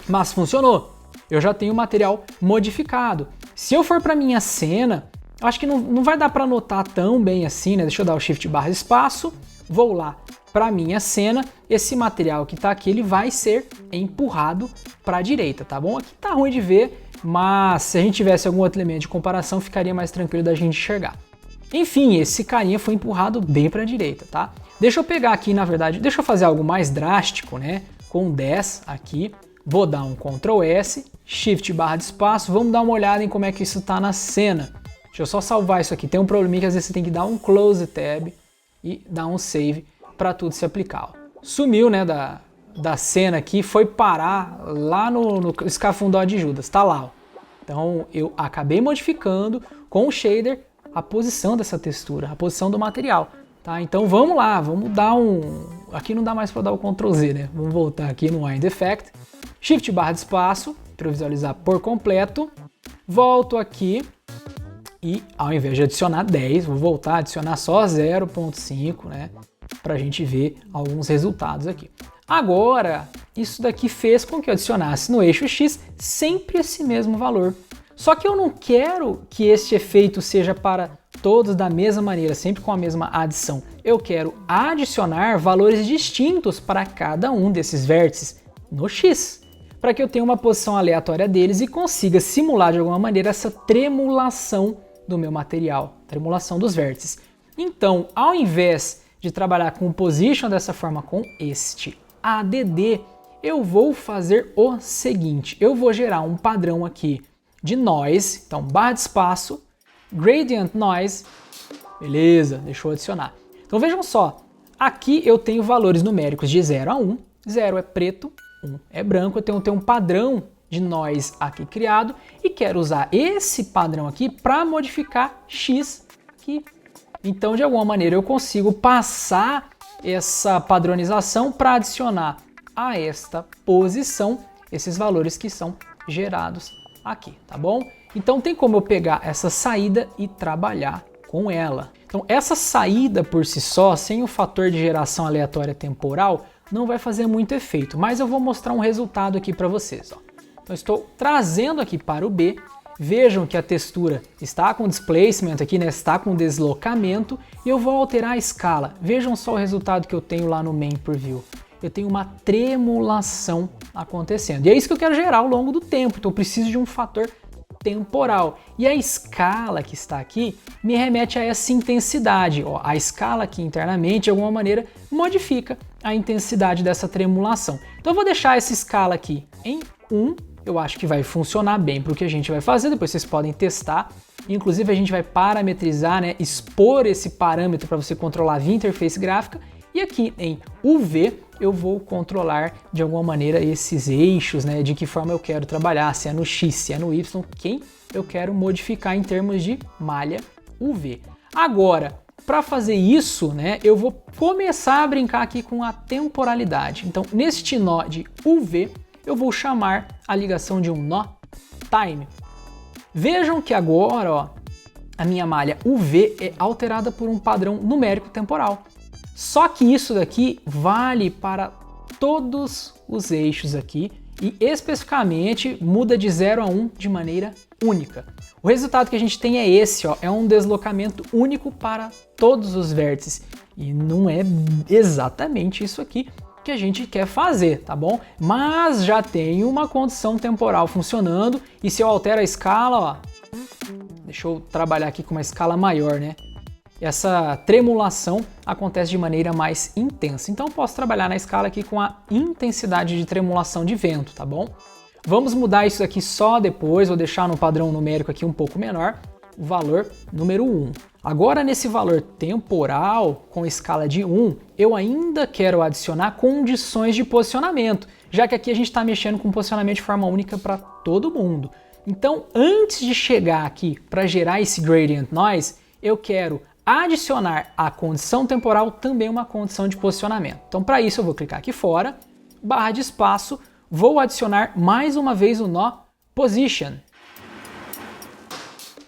Mas funcionou. Eu já tenho o material modificado. Se eu for para minha cena, eu acho que não vai dar para notar tão bem assim, né? Deixa eu dar o Shift/espaço, vou lá para minha cena, esse material que está aqui, ele vai ser empurrado para a direita, tá bom? Aqui tá ruim de ver, mas se a gente tivesse algum outro elemento de comparação, ficaria mais tranquilo da gente enxergar. Enfim, esse carinha foi empurrado bem para a direita, tá? Deixa eu pegar aqui, na verdade, deixa eu fazer algo mais drástico, né? Com 10 aqui, vou dar um Ctrl S, Shift/espaço, vamos dar uma olhada em como é que isso tá na cena. Deixa eu só salvar isso aqui, tem um probleminha que às vezes você tem que dar um Close Tab e dar um Save para tudo se aplicar. Ó. Sumiu, né, da cena aqui, foi parar lá no escafundó de Judas, tá lá. Ó. Então eu acabei modificando com o shader a posição dessa textura, a posição do material. Tá? Então vamos lá, vamos dar um... Aqui não dá mais para dar o Ctrl Z, né? Vamos voltar aqui no Wind Effect, Shift/espaço para visualizar por completo. Volto aqui e ao invés de adicionar 10, vou voltar a adicionar só 0.5, né? Para a gente ver alguns resultados aqui. Agora, isso daqui fez com que eu adicionasse no eixo X sempre esse mesmo valor. Só que eu não quero que este efeito seja para todos da mesma maneira, sempre com a mesma adição. Eu quero adicionar valores distintos para cada um desses vértices no X, para que eu tenha uma posição aleatória deles e consiga simular de alguma maneira essa tremulação do meu material, tremulação dos vértices. Então, ao invés de trabalhar com o position dessa forma com este ADD, eu vou fazer o seguinte, eu vou gerar um padrão aqui de noise, então /espaço, gradient noise, beleza, deixa eu adicionar. Então vejam só, aqui eu tenho valores numéricos de 0 a 1, 0 é preto, 1 é branco, eu tenho um padrão de noise aqui criado e quero usar esse padrão aqui para modificar X aqui. Então de alguma maneira eu consigo passar essa padronização para adicionar a esta posição esses valores que são gerados aqui, tá bom? Então tem como eu pegar essa saída e trabalhar com ela. Então essa saída por si só, sem o fator de geração aleatória temporal, não vai fazer muito efeito, mas eu vou mostrar um resultado aqui para vocês. Ó. Então estou trazendo aqui para o B, vejam que a textura está com displacement aqui, né? Está com deslocamento e eu vou alterar a escala. Vejam só o resultado que eu tenho lá no main preview. Eu tenho uma tremulação acontecendo. E é isso que eu quero gerar ao longo do tempo, então eu preciso de um fator temporal. E a escala que está aqui me remete a essa intensidade. Ó, a escala aqui internamente, de alguma maneira, modifica a intensidade dessa tremulação. Então eu vou deixar essa escala aqui em 1, eu acho que vai funcionar bem para o que a gente vai fazer, depois vocês podem testar. Inclusive a gente vai parametrizar, né, expor esse parâmetro para você controlar via interface gráfica. E aqui em UV eu vou controlar de alguma maneira esses eixos, né, de que forma eu quero trabalhar, se é no X, se é no Y, quem eu quero modificar em termos de malha UV. Agora, para fazer isso, né, eu vou começar a brincar aqui com a temporalidade. Então, neste nó de UV, eu vou chamar a ligação de um nó time. Vejam que agora, ó, a minha malha UV é alterada por um padrão numérico temporal. Só que isso daqui vale para todos os eixos aqui e especificamente muda de 0 a 1 de maneira única. O resultado que a gente tem é esse, ó, é um deslocamento único para todos os vértices e não é exatamente isso aqui que a gente quer fazer, tá bom? Mas já tem uma condição temporal funcionando e se eu altero a escala, ó, deixa eu trabalhar aqui com uma escala maior, né? essa tremulação acontece de maneira mais intensa. Então eu posso trabalhar na escala aqui com a intensidade de tremulação de vento, tá bom? Vamos mudar isso aqui só depois, vou deixar no padrão numérico aqui um pouco menor, o valor número 1. Agora nesse valor temporal, com escala de 1, eu ainda quero adicionar condições de posicionamento, já que aqui a gente está mexendo com posicionamento de forma única para todo mundo. Então, antes de chegar aqui para gerar esse gradient noise, eu quero adicionar à condição temporal também uma condição de posicionamento. Então, para isso eu vou clicar aqui fora, barra de espaço, vou adicionar mais uma vez o nó position.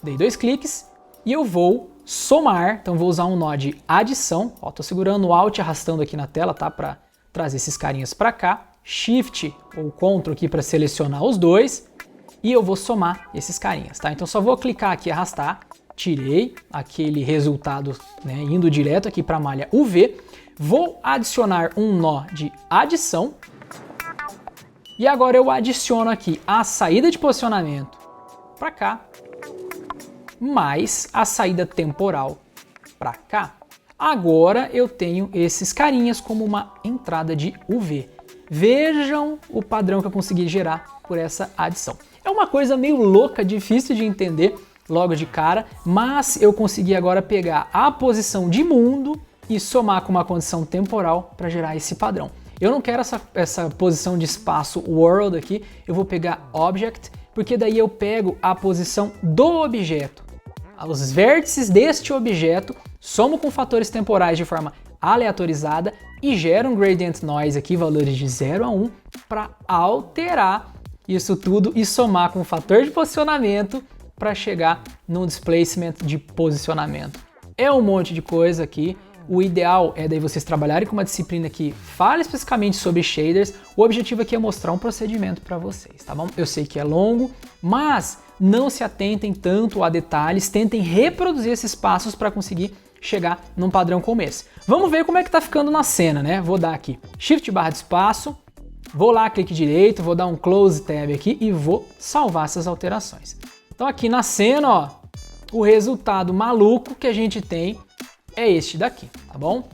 Dei 2 cliques e eu vou somar, então vou usar um nó de adição. Ó, tô segurando o Alt e arrastando aqui na tela, tá? Para trazer esses carinhas para cá. Shift ou Ctrl aqui para selecionar os dois. E eu vou somar esses carinhas, tá? Então só vou clicar aqui e arrastar. Tirei aquele resultado, né, indo direto aqui para a malha UV. Vou adicionar um nó de adição. E agora eu adiciono aqui a saída de posicionamento para cá, mais a saída temporal para cá. Agora eu tenho esses carinhas como uma entrada de UV. Vejam o padrão que eu consegui gerar por essa adição. É uma coisa meio louca, difícil de entender logo de cara, mas eu consegui agora pegar a posição de mundo e somar com uma condição temporal para gerar esse padrão. Eu não quero essa posição de espaço world aqui, eu vou pegar object, porque daí eu pego a posição do objeto. Os vértices deste objeto, somo com fatores temporais de forma aleatorizada e gero um gradient noise aqui, valores de 0 a 1, para alterar isso tudo e somar com o fator de posicionamento para chegar no displacement de posicionamento. É um monte de coisa aqui. O ideal é daí vocês trabalharem com uma disciplina que fala especificamente sobre shaders. O objetivo aqui é mostrar um procedimento para vocês, tá bom? Eu sei que é longo, mas não se atentem tanto a detalhes, tentem reproduzir esses passos para conseguir chegar num padrão como esse. Vamos ver como é que tá ficando na cena, né? Vou dar aqui Shift barra de espaço, vou lá, clique direito, vou dar um Close Tab aqui e vou salvar essas alterações. Então aqui na cena, ó, o resultado maluco que a gente tem é este daqui, tá bom?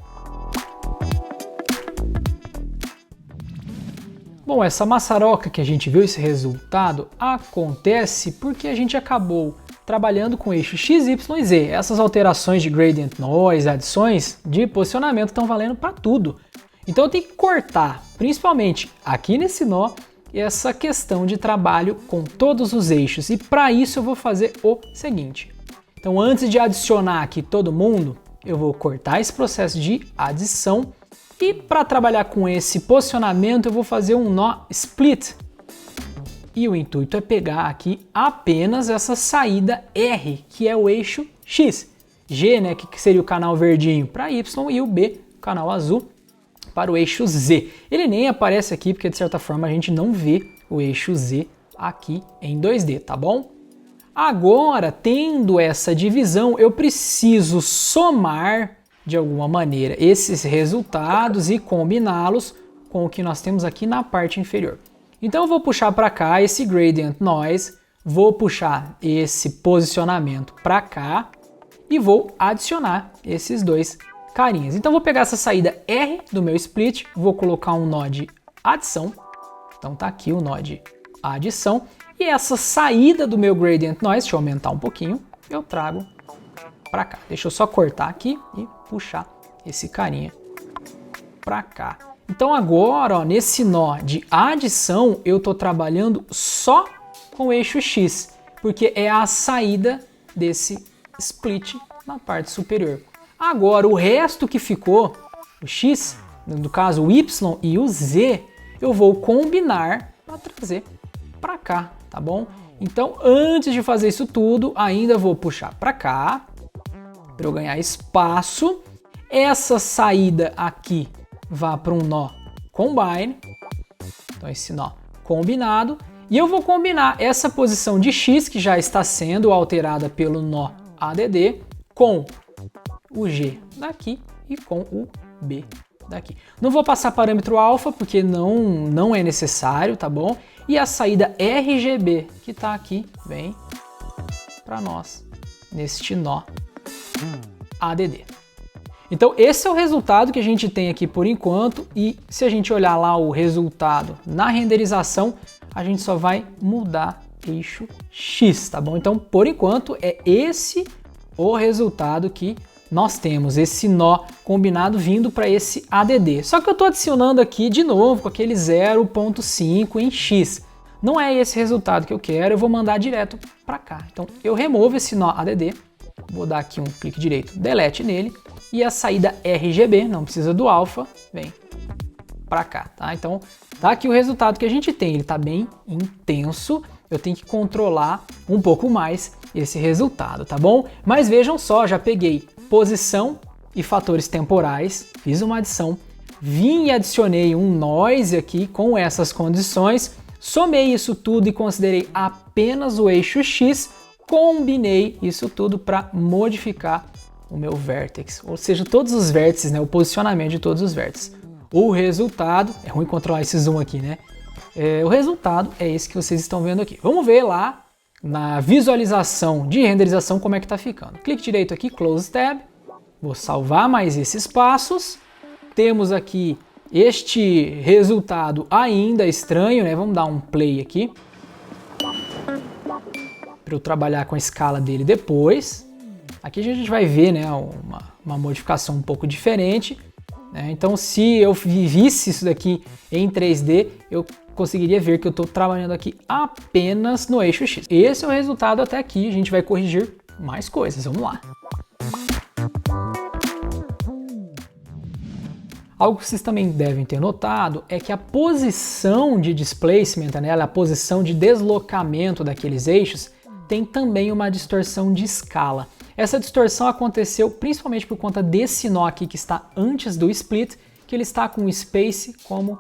Bom, essa maçaroca que a gente viu, esse resultado, acontece porque a gente acabou trabalhando com eixo X, Y e Z. Essas alterações de gradient noise, adições de posicionamento estão valendo para tudo. Então eu tenho que cortar, principalmente aqui nesse nó, essa questão de trabalho com todos os eixos. E para isso eu vou fazer o seguinte. Então antes de adicionar aqui todo mundo, eu vou cortar esse processo de adição e para trabalhar com esse posicionamento eu vou fazer um nó split. E o intuito é pegar aqui apenas essa saída R, que é o eixo X. G, né, que seria o canal verdinho para Y e o B, o canal azul, para o eixo Z. Ele nem aparece aqui porque de certa forma a gente não vê o eixo Z aqui em 2D, tá bom? Agora, tendo essa divisão, eu preciso somar de alguma maneira esses resultados e combiná-los com o que nós temos aqui na parte inferior. Então eu vou puxar para cá esse gradient noise, vou puxar esse posicionamento para cá e vou adicionar esses dois carinhas. Então eu vou pegar essa saída R do meu split, vou colocar um nó de adição. Então tá aqui o nó de adição. E essa saída do meu gradient noise, deixa eu aumentar um pouquinho, eu trago para cá. Deixa eu só cortar aqui e puxar esse carinha para cá. Então agora, ó, nesse nó de adição, eu estou trabalhando só com o eixo X, porque é a saída desse split na parte superior. Agora, o resto que ficou, o X, no caso o Y e o Z, eu vou combinar para trazer para cá, tá bom? Então, antes de fazer isso tudo, ainda vou puxar para cá, para eu ganhar espaço. Essa saída aqui vá para um nó combine, então esse nó combinado, e eu vou combinar essa posição de X, que já está sendo alterada pelo nó ADD, com o G daqui e com o B daqui. Não vou passar parâmetro alfa, porque não é necessário, tá bom? E a saída RGB, que está aqui, vem para nós, neste nó ADD. Então esse é o resultado que a gente tem aqui por enquanto, e se a gente olhar lá o resultado na renderização, a gente só vai mudar eixo X, tá bom? Então por enquanto é esse o resultado que nós temos, esse nó combinado vindo para esse ADD. Só que eu estou adicionando aqui de novo com aquele 0.5 em X. Não é esse resultado que eu quero, eu vou mandar direto para cá. Então eu removo esse nó ADD, vou dar aqui um clique direito, delete nele, e a saída RGB, não precisa do alfa, vem para cá, tá? Então tá aqui o resultado que a gente tem, ele tá bem intenso, eu tenho que controlar um pouco mais esse resultado, tá bom? Mas vejam só, já peguei posição e fatores temporais, fiz uma adição, vim e adicionei um noise aqui com essas condições, somei isso tudo e considerei apenas o eixo X, combinei isso tudo para modificar o meu vértex, ou seja, todos os vértices, né, o posicionamento de todos os vértices. O resultado, é ruim controlar esse zoom aqui, né? O resultado é esse que vocês estão vendo aqui. Vamos ver lá na visualização de renderização como é que tá ficando. Clique direito aqui, Close Tab, vou salvar mais esses passos. Temos aqui este resultado ainda estranho, né? Vamos dar um play aqui para eu trabalhar com a escala dele depois. Aqui a gente vai ver, né, uma modificação um pouco diferente, né? Então se eu visse isso daqui em 3D, eu conseguiria ver que eu estou trabalhando aqui apenas no eixo X. Esse é o resultado até aqui, a gente vai corrigir mais coisas, vamos lá. Algo que vocês também devem ter notado é que a posição de displacement, né, a posição de deslocamento daqueles eixos, tem também uma distorção de escala. Essa distorção aconteceu principalmente por conta desse nó aqui que está antes do split, que ele está com o space como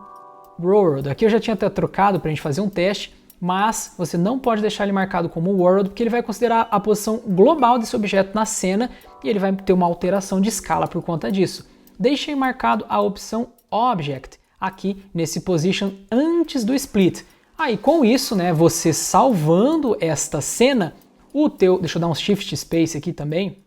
world. Aqui eu já tinha até trocado para a gente fazer um teste, mas você não pode deixar ele marcado como world, porque ele vai considerar a posição global desse objeto na cena e ele vai ter uma alteração de escala por conta disso. Deixem marcado a opção object aqui nesse position antes do split. Aí com isso, né, você salvando esta cena, deixa eu dar um shift space aqui também,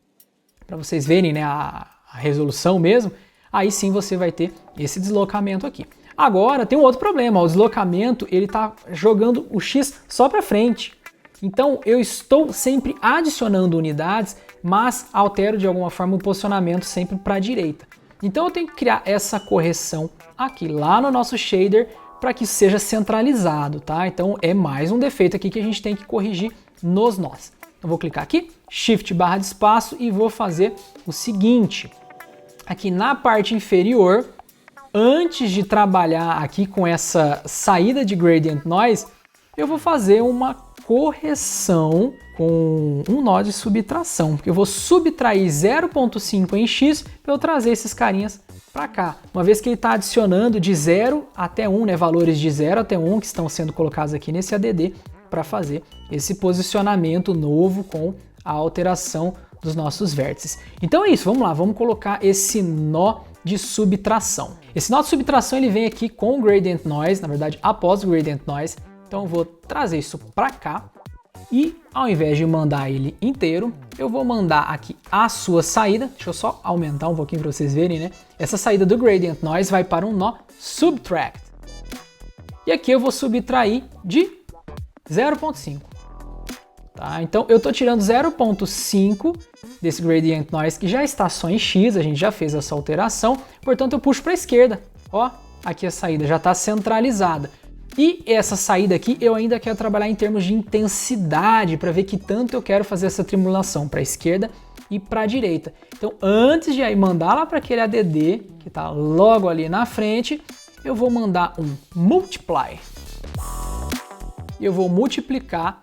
para vocês verem, né, a resolução mesmo, aí sim você vai ter esse deslocamento aqui. Agora tem um outro problema, o deslocamento ele está jogando o X só para frente. Então eu estou sempre adicionando unidades, mas altero de alguma forma o posicionamento sempre para a direita. Então eu tenho que criar essa correção aqui lá no nosso shader para que isso seja centralizado, tá? Então é mais um defeito aqui que a gente tem que corrigir nos nós. Eu vou clicar aqui, Shift barra de espaço e vou fazer o seguinte. Aqui na parte inferior, antes de trabalhar aqui com essa saída de Gradient Noise, eu vou fazer uma correção com um nó de subtração, porque eu vou subtrair 0.5 em X para eu trazer esses carinhas para cá. Uma vez que ele está adicionando de 0 até 1, né, valores de 0 até 1 que estão sendo colocados aqui nesse ADD para fazer esse posicionamento novo com a alteração dos nossos vértices. Então é isso, vamos lá, vamos colocar esse nó de subtração. Esse nó de subtração ele vem aqui com o Gradient Noise, na verdade após o Gradient Noise. Então eu vou trazer isso para cá e ao invés de mandar ele inteiro, eu vou mandar aqui a sua saída. Deixa eu só aumentar um pouquinho para vocês verem, né? Essa saída do Gradient Noise vai para um nó Subtract. E aqui eu vou subtrair de 0.5. Tá? Então eu estou tirando 0.5 desse Gradient Noise que já está só em X, a gente já fez essa alteração, portanto eu puxo para a esquerda. Ó, aqui a saída já está centralizada. E essa saída aqui eu ainda quero trabalhar em termos de intensidade para ver que tanto eu quero fazer essa trimulação para a esquerda e para a direita. Então antes de aí mandar lá para aquele ADD que está logo ali na frente, eu vou mandar um multiply. E eu vou multiplicar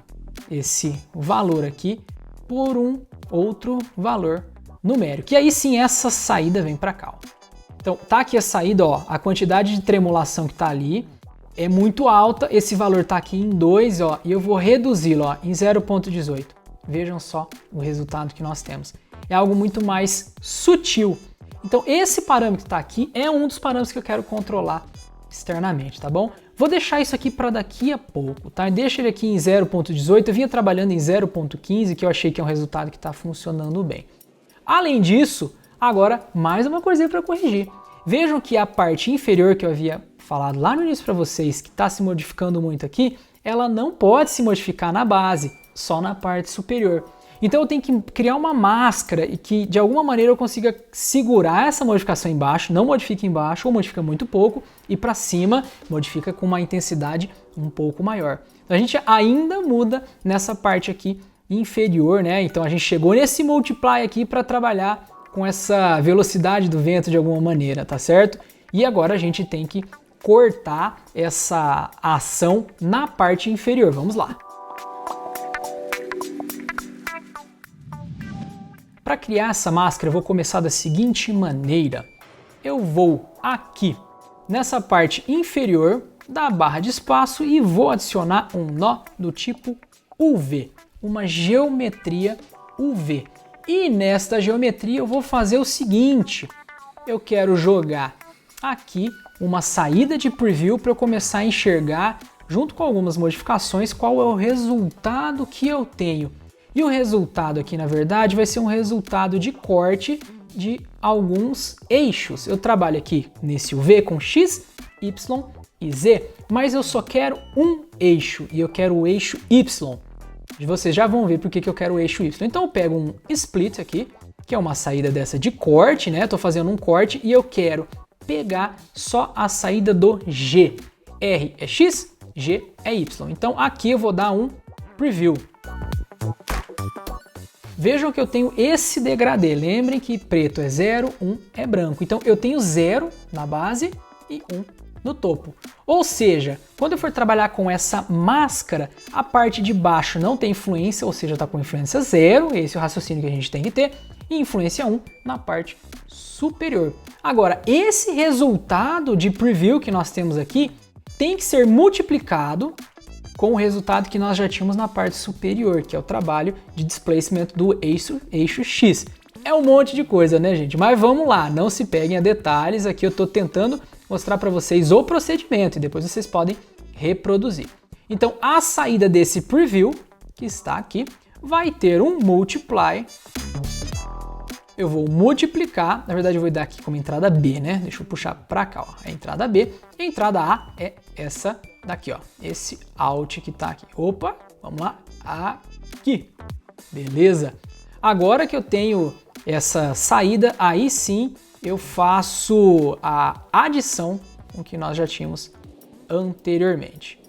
esse valor aqui por um outro valor numérico. E aí sim essa saída vem para cá. Ó. Então tá aqui a saída, ó, a quantidade de tremulação que está ali é muito alta, esse valor está aqui em 2, ó, e eu vou reduzi-lo em 0.18. Vejam só o resultado que nós temos. É algo muito mais sutil. Então esse parâmetro que está aqui é um dos parâmetros que eu quero controlar externamente, tá bom? Vou deixar isso aqui para daqui a pouco, tá? Deixa ele aqui em 0.18, eu vinha trabalhando em 0.15, que eu achei que é um resultado que está funcionando bem. Além disso, agora mais uma coisinha para corrigir. Vejam que a parte inferior que eu havia falado lá no início para vocês, que está se modificando muito aqui, ela não pode se modificar na base, só na parte superior. Então eu tenho que criar uma máscara e que de alguma maneira eu consiga segurar essa modificação embaixo, não modifica embaixo ou modifica muito pouco, e para cima modifica com uma intensidade um pouco maior. Então a gente ainda muda nessa parte aqui inferior, né? Então a gente chegou nesse multiply aqui para trabalhar com essa velocidade do vento de alguma maneira, tá certo? E agora a gente tem que cortar essa ação na parte inferior. Vamos lá. Para criar essa máscara, eu vou começar da seguinte maneira. Eu vou aqui nessa parte inferior da barra de espaço e vou adicionar um nó do tipo UV, uma geometria UV. E nesta geometria eu vou fazer o seguinte, eu quero jogar aqui uma saída de preview para eu começar a enxergar, junto com algumas modificações, qual é o resultado que eu tenho. E o resultado aqui, na verdade, vai ser um resultado de corte de alguns eixos. Eu trabalho aqui nesse UV com X, Y e Z, mas eu só quero um eixo, e eu quero o eixo Y. E vocês já vão ver por que eu quero o eixo Y. Então eu pego um split aqui, que é uma saída dessa de corte, né? Estou fazendo um corte e eu quero pegar só a saída do G. R é X, G é Y. Então aqui eu vou dar um preview. Vejam que eu tenho esse degradê. Lembrem que preto é 0, 1 é branco. Então eu tenho 0 na base e 1 no topo. Ou seja, quando eu for trabalhar com essa máscara, a parte de baixo não tem influência, ou seja, está com influência 0, esse é o raciocínio que a gente tem que ter, e influência 1 na parte superior. Agora, esse resultado de preview que nós temos aqui tem que ser multiplicado com o resultado que nós já tínhamos na parte superior, que é o trabalho de displacement do eixo X. É um monte de coisa, né, gente? Mas vamos lá, não se peguem a detalhes, aqui eu estou tentando mostrar para vocês o procedimento e depois vocês podem reproduzir. Então, a saída desse preview, que está aqui, vai ter um multiply. Eu vou multiplicar, na verdade eu vou dar aqui como entrada B, né? Deixa eu puxar para cá, ó. A entrada B, a entrada A é essa daqui, ó. Esse out que tá aqui. Opa, vamos lá, aqui. Beleza? Agora que eu tenho essa saída, aí sim eu faço a adição com que nós já tínhamos anteriormente.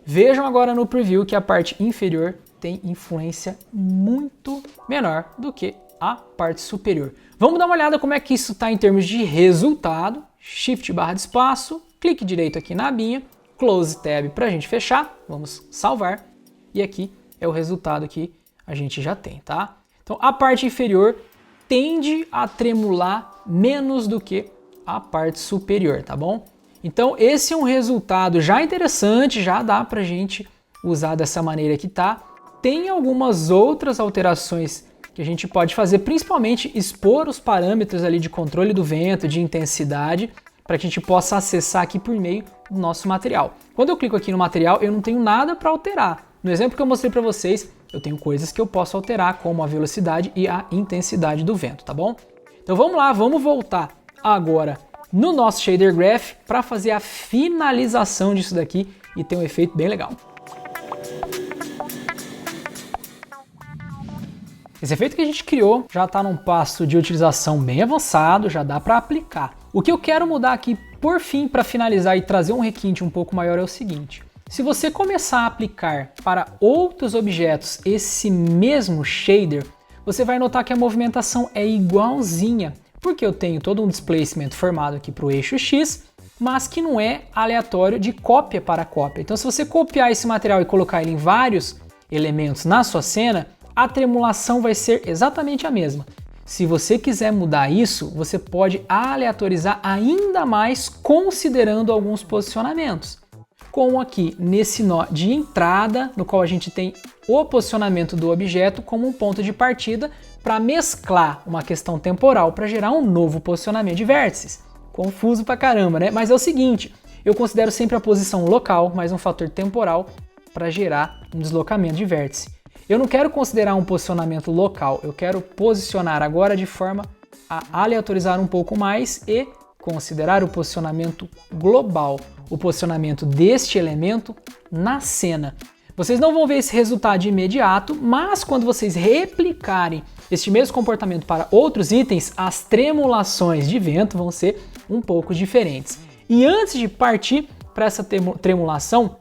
Vejam agora no preview que a parte inferior tem influência muito menor do que a parte superior. Vamos dar uma olhada como é que isso está em termos de resultado. Shift barra de espaço, clique direito aqui na abinha, Close Tab para a gente fechar, vamos salvar. E aqui é o resultado que a gente já tem, tá? Então a parte inferior tende a tremular menos do que a parte superior, tá bom? Então esse é um resultado já interessante, já dá pra gente usar dessa maneira que tá. Tem algumas outras alterações que a gente pode fazer, principalmente expor os parâmetros ali de controle do vento, de intensidade, para que a gente possa acessar aqui por meio do nosso material. Quando eu clico aqui no material, eu não tenho nada para alterar. No exemplo que eu mostrei para vocês, eu tenho coisas que eu posso alterar, como a velocidade e a intensidade do vento, tá bom? Então vamos lá, vamos voltar agora no nosso Shader Graph para fazer a finalização disso daqui e ter um efeito bem legal. Esse efeito que a gente criou já está num passo de utilização bem avançado, já dá para aplicar. O que eu quero mudar aqui, por fim, para finalizar e trazer um requinte um pouco maior é o seguinte. Se você começar a aplicar para outros objetos esse mesmo shader, você vai notar que a movimentação é igualzinha, porque eu tenho todo um displacement formado aqui para o eixo X, mas que não é aleatório de cópia para cópia. Então se você copiar esse material e colocar ele em vários elementos na sua cena, a tremulação vai ser exatamente a mesma. Se você quiser mudar isso, você pode aleatorizar ainda mais considerando alguns posicionamentos. Como aqui nesse nó de entrada, no qual a gente tem o posicionamento do objeto como um ponto de partida para mesclar uma questão temporal para gerar um novo posicionamento de vértices. Confuso pra caramba, né? Mas é o seguinte, eu considero sempre a posição local mais um fator temporal para gerar um deslocamento de vértice. eu não quero considerar um posicionamento local, eu quero posicionar agora de forma a aleatorizar um pouco mais e considerar o posicionamento global, o posicionamento deste elemento na cena. Vocês não vão ver esse resultado de imediato, mas quando vocês replicarem este mesmo comportamento para outros itens, as tremulações de vento vão ser um pouco diferentes. E antes de partir para essa tremulação,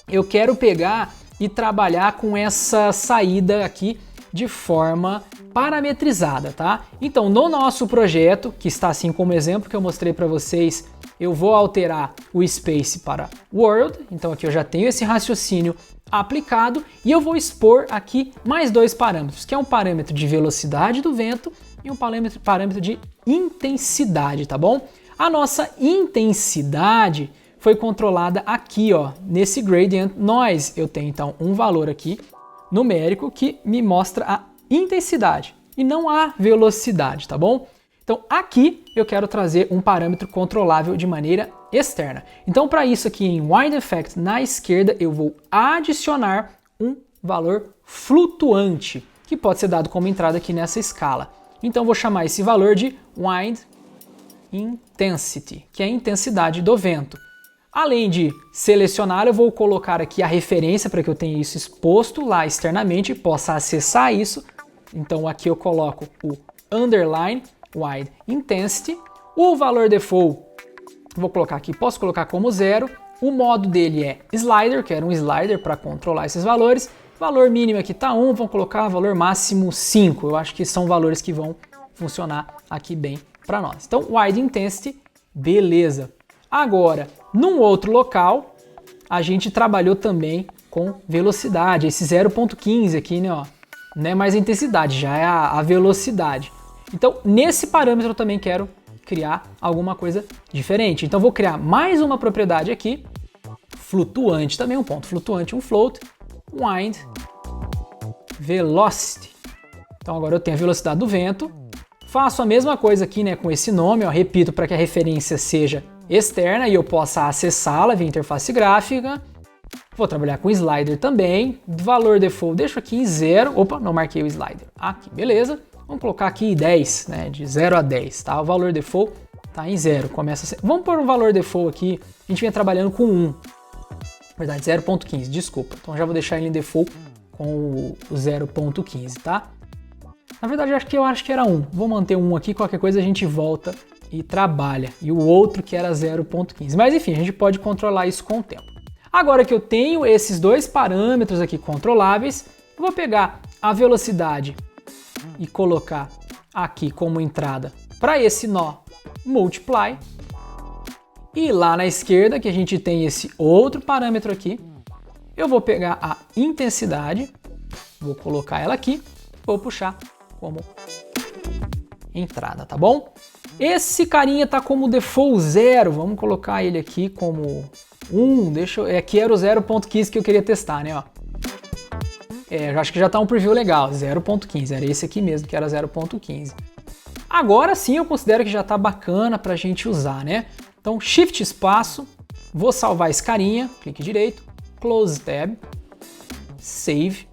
eu quero pegar e trabalhar com essa saída aqui de forma parametrizada, tá? Então, no nosso projeto, que está assim como exemplo que eu mostrei para vocês, eu vou alterar o space para world, então aqui eu já tenho esse raciocínio aplicado e eu vou expor aqui mais dois parâmetros, que é um parâmetro de velocidade do vento e um parâmetro de intensidade, tá bom? A nossa intensidade foi controlada aqui, ó, nesse gradient noise. Eu tenho então um valor aqui numérico que me mostra a intensidade e não a velocidade, tá bom? Então aqui eu quero trazer um parâmetro controlável de maneira externa. Então para isso aqui em Wind Effect na esquerda eu vou adicionar um valor flutuante, que pode ser dado como entrada aqui nessa escala. Então vou chamar esse valor de Wind Intensity, que é a intensidade do vento. Além de selecionar, eu vou colocar aqui a referência para que eu tenha isso exposto lá externamente e possa acessar isso. Então aqui eu coloco o underline Wind Intensity. O valor default, vou colocar aqui, posso colocar como 0. O modo dele é slider, quero um slider para controlar esses valores. Valor mínimo aqui está 1, vamos colocar valor máximo 5. Eu acho que são valores que vão funcionar aqui bem para nós. Então, Wind Intensity, beleza. Agora, num outro local, a gente trabalhou também com velocidade. Esse 0.15 aqui, né, ó, não é mais a intensidade, já é a velocidade. Então, nesse parâmetro eu também quero criar alguma coisa diferente. Então, vou criar mais uma propriedade aqui, flutuante também, um ponto flutuante, um float, Wind Velocity. Então, agora eu tenho a velocidade do vento. Faço a mesma coisa aqui, né, com esse nome, ó, repito para que a referência seja externa e eu possa acessá-la via interface gráfica. Vou trabalhar com slider também. Valor default deixo aqui em 0. Opa, não marquei o slider. Aqui, beleza. Vamos colocar aqui 10, né, de 0 a 10, tá? O valor default tá em 0, começa a ser... Vamos pôr um valor default aqui, a gente vinha trabalhando com 1. Na verdade, 0.15, desculpa. Então já vou deixar ele em default com o 0.15, tá? Na verdade, eu acho que era 1. Vou manter 1 aqui, qualquer coisa a gente volta e trabalha. E o outro que era 0.15. Mas enfim, a gente pode controlar isso com o tempo. Agora que eu tenho esses dois parâmetros aqui controláveis, eu vou pegar a velocidade e colocar aqui como entrada para esse nó multiply. E lá na esquerda, que a gente tem esse outro parâmetro aqui, eu vou pegar a intensidade, vou colocar ela aqui, vou puxar como entrada, tá bom? Esse carinha tá como default 0, vamos colocar ele aqui como 1, aqui era o 0.15 que eu queria testar, né, ó. Eu acho que já tá um preview legal, 0.15, era esse aqui mesmo que era 0.15. Agora sim eu considero que já tá bacana pra gente usar, né? Então Shift espaço, vou salvar esse carinha, clique direito, Close Tab, Save.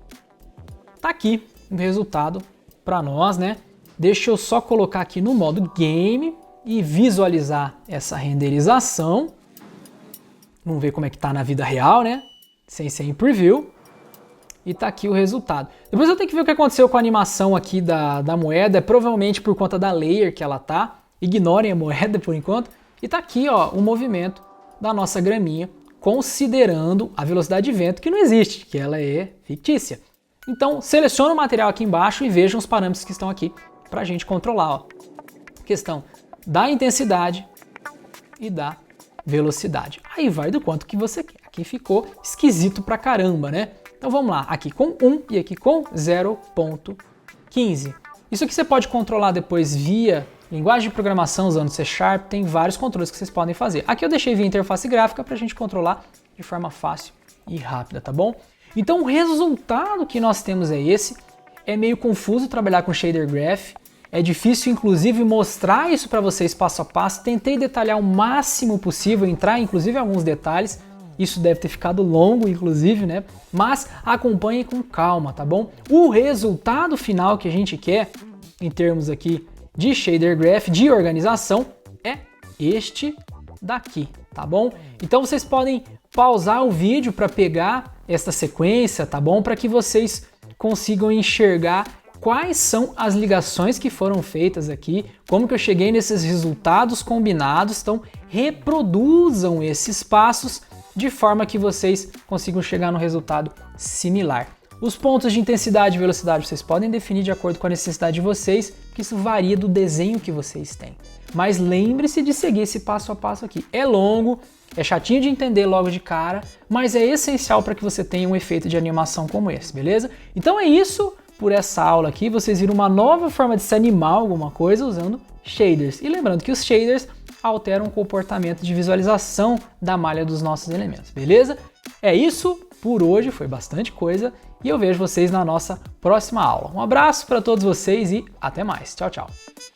Tá aqui o resultado para nós, né? Deixa eu só colocar aqui no modo Game e visualizar essa renderização. Vamos ver como é que tá na vida real, né? Sem ser em preview. E tá aqui o resultado. Depois eu tenho que ver o que aconteceu com a animação aqui da moeda. É provavelmente por conta da layer que ela tá. Ignorem a moeda por enquanto. E tá aqui, ó, o movimento da nossa graminha, considerando a velocidade de vento que não existe, que ela é fictícia. Então, seleciona o material aqui embaixo e vejam os parâmetros que estão aqui para a gente controlar. Ó. Questão da intensidade e da velocidade. Aí vai do quanto que você quer. Aqui ficou esquisito pra caramba, né? Então vamos lá, aqui com 1 e aqui com 0.15. Isso aqui você pode controlar depois via linguagem de programação usando C#, tem vários controles que vocês podem fazer. Aqui eu deixei via interface gráfica para a gente controlar de forma fácil e rápida, tá bom? Então o resultado que nós temos é esse. É meio confuso trabalhar com Shader Graph. É difícil, inclusive, mostrar isso para vocês passo a passo. Tentei detalhar o máximo possível, entrar inclusive em alguns detalhes, Isso deve ter ficado longo, inclusive, né? Mas acompanhe com calma, tá bom? O resultado final que a gente quer, em termos aqui de shader graph, de organização, é este daqui, tá bom? Então vocês podem pausar o vídeo para pegar esta sequência, tá bom? Para que vocês consigam enxergar quais são as ligações que foram feitas aqui, como que eu cheguei nesses resultados combinados. Então reproduzam esses passos de forma que vocês consigam chegar no resultado similar. Os pontos de intensidade e velocidade vocês podem definir de acordo com a necessidade de vocês, porque isso varia do desenho que vocês têm. Mas lembre-se de seguir esse passo a passo aqui. É longo, é chatinho de entender logo de cara, mas é essencial para que você tenha um efeito de animação como esse, beleza? Então é isso por essa aula aqui. Vocês viram uma nova forma de se animar alguma coisa usando shaders. E lembrando que os shaders alteram o comportamento de visualização da malha dos nossos elementos, beleza? É isso por hoje, foi bastante coisa e eu vejo vocês na nossa próxima aula. Um abraço para todos vocês e até mais. Tchau, tchau.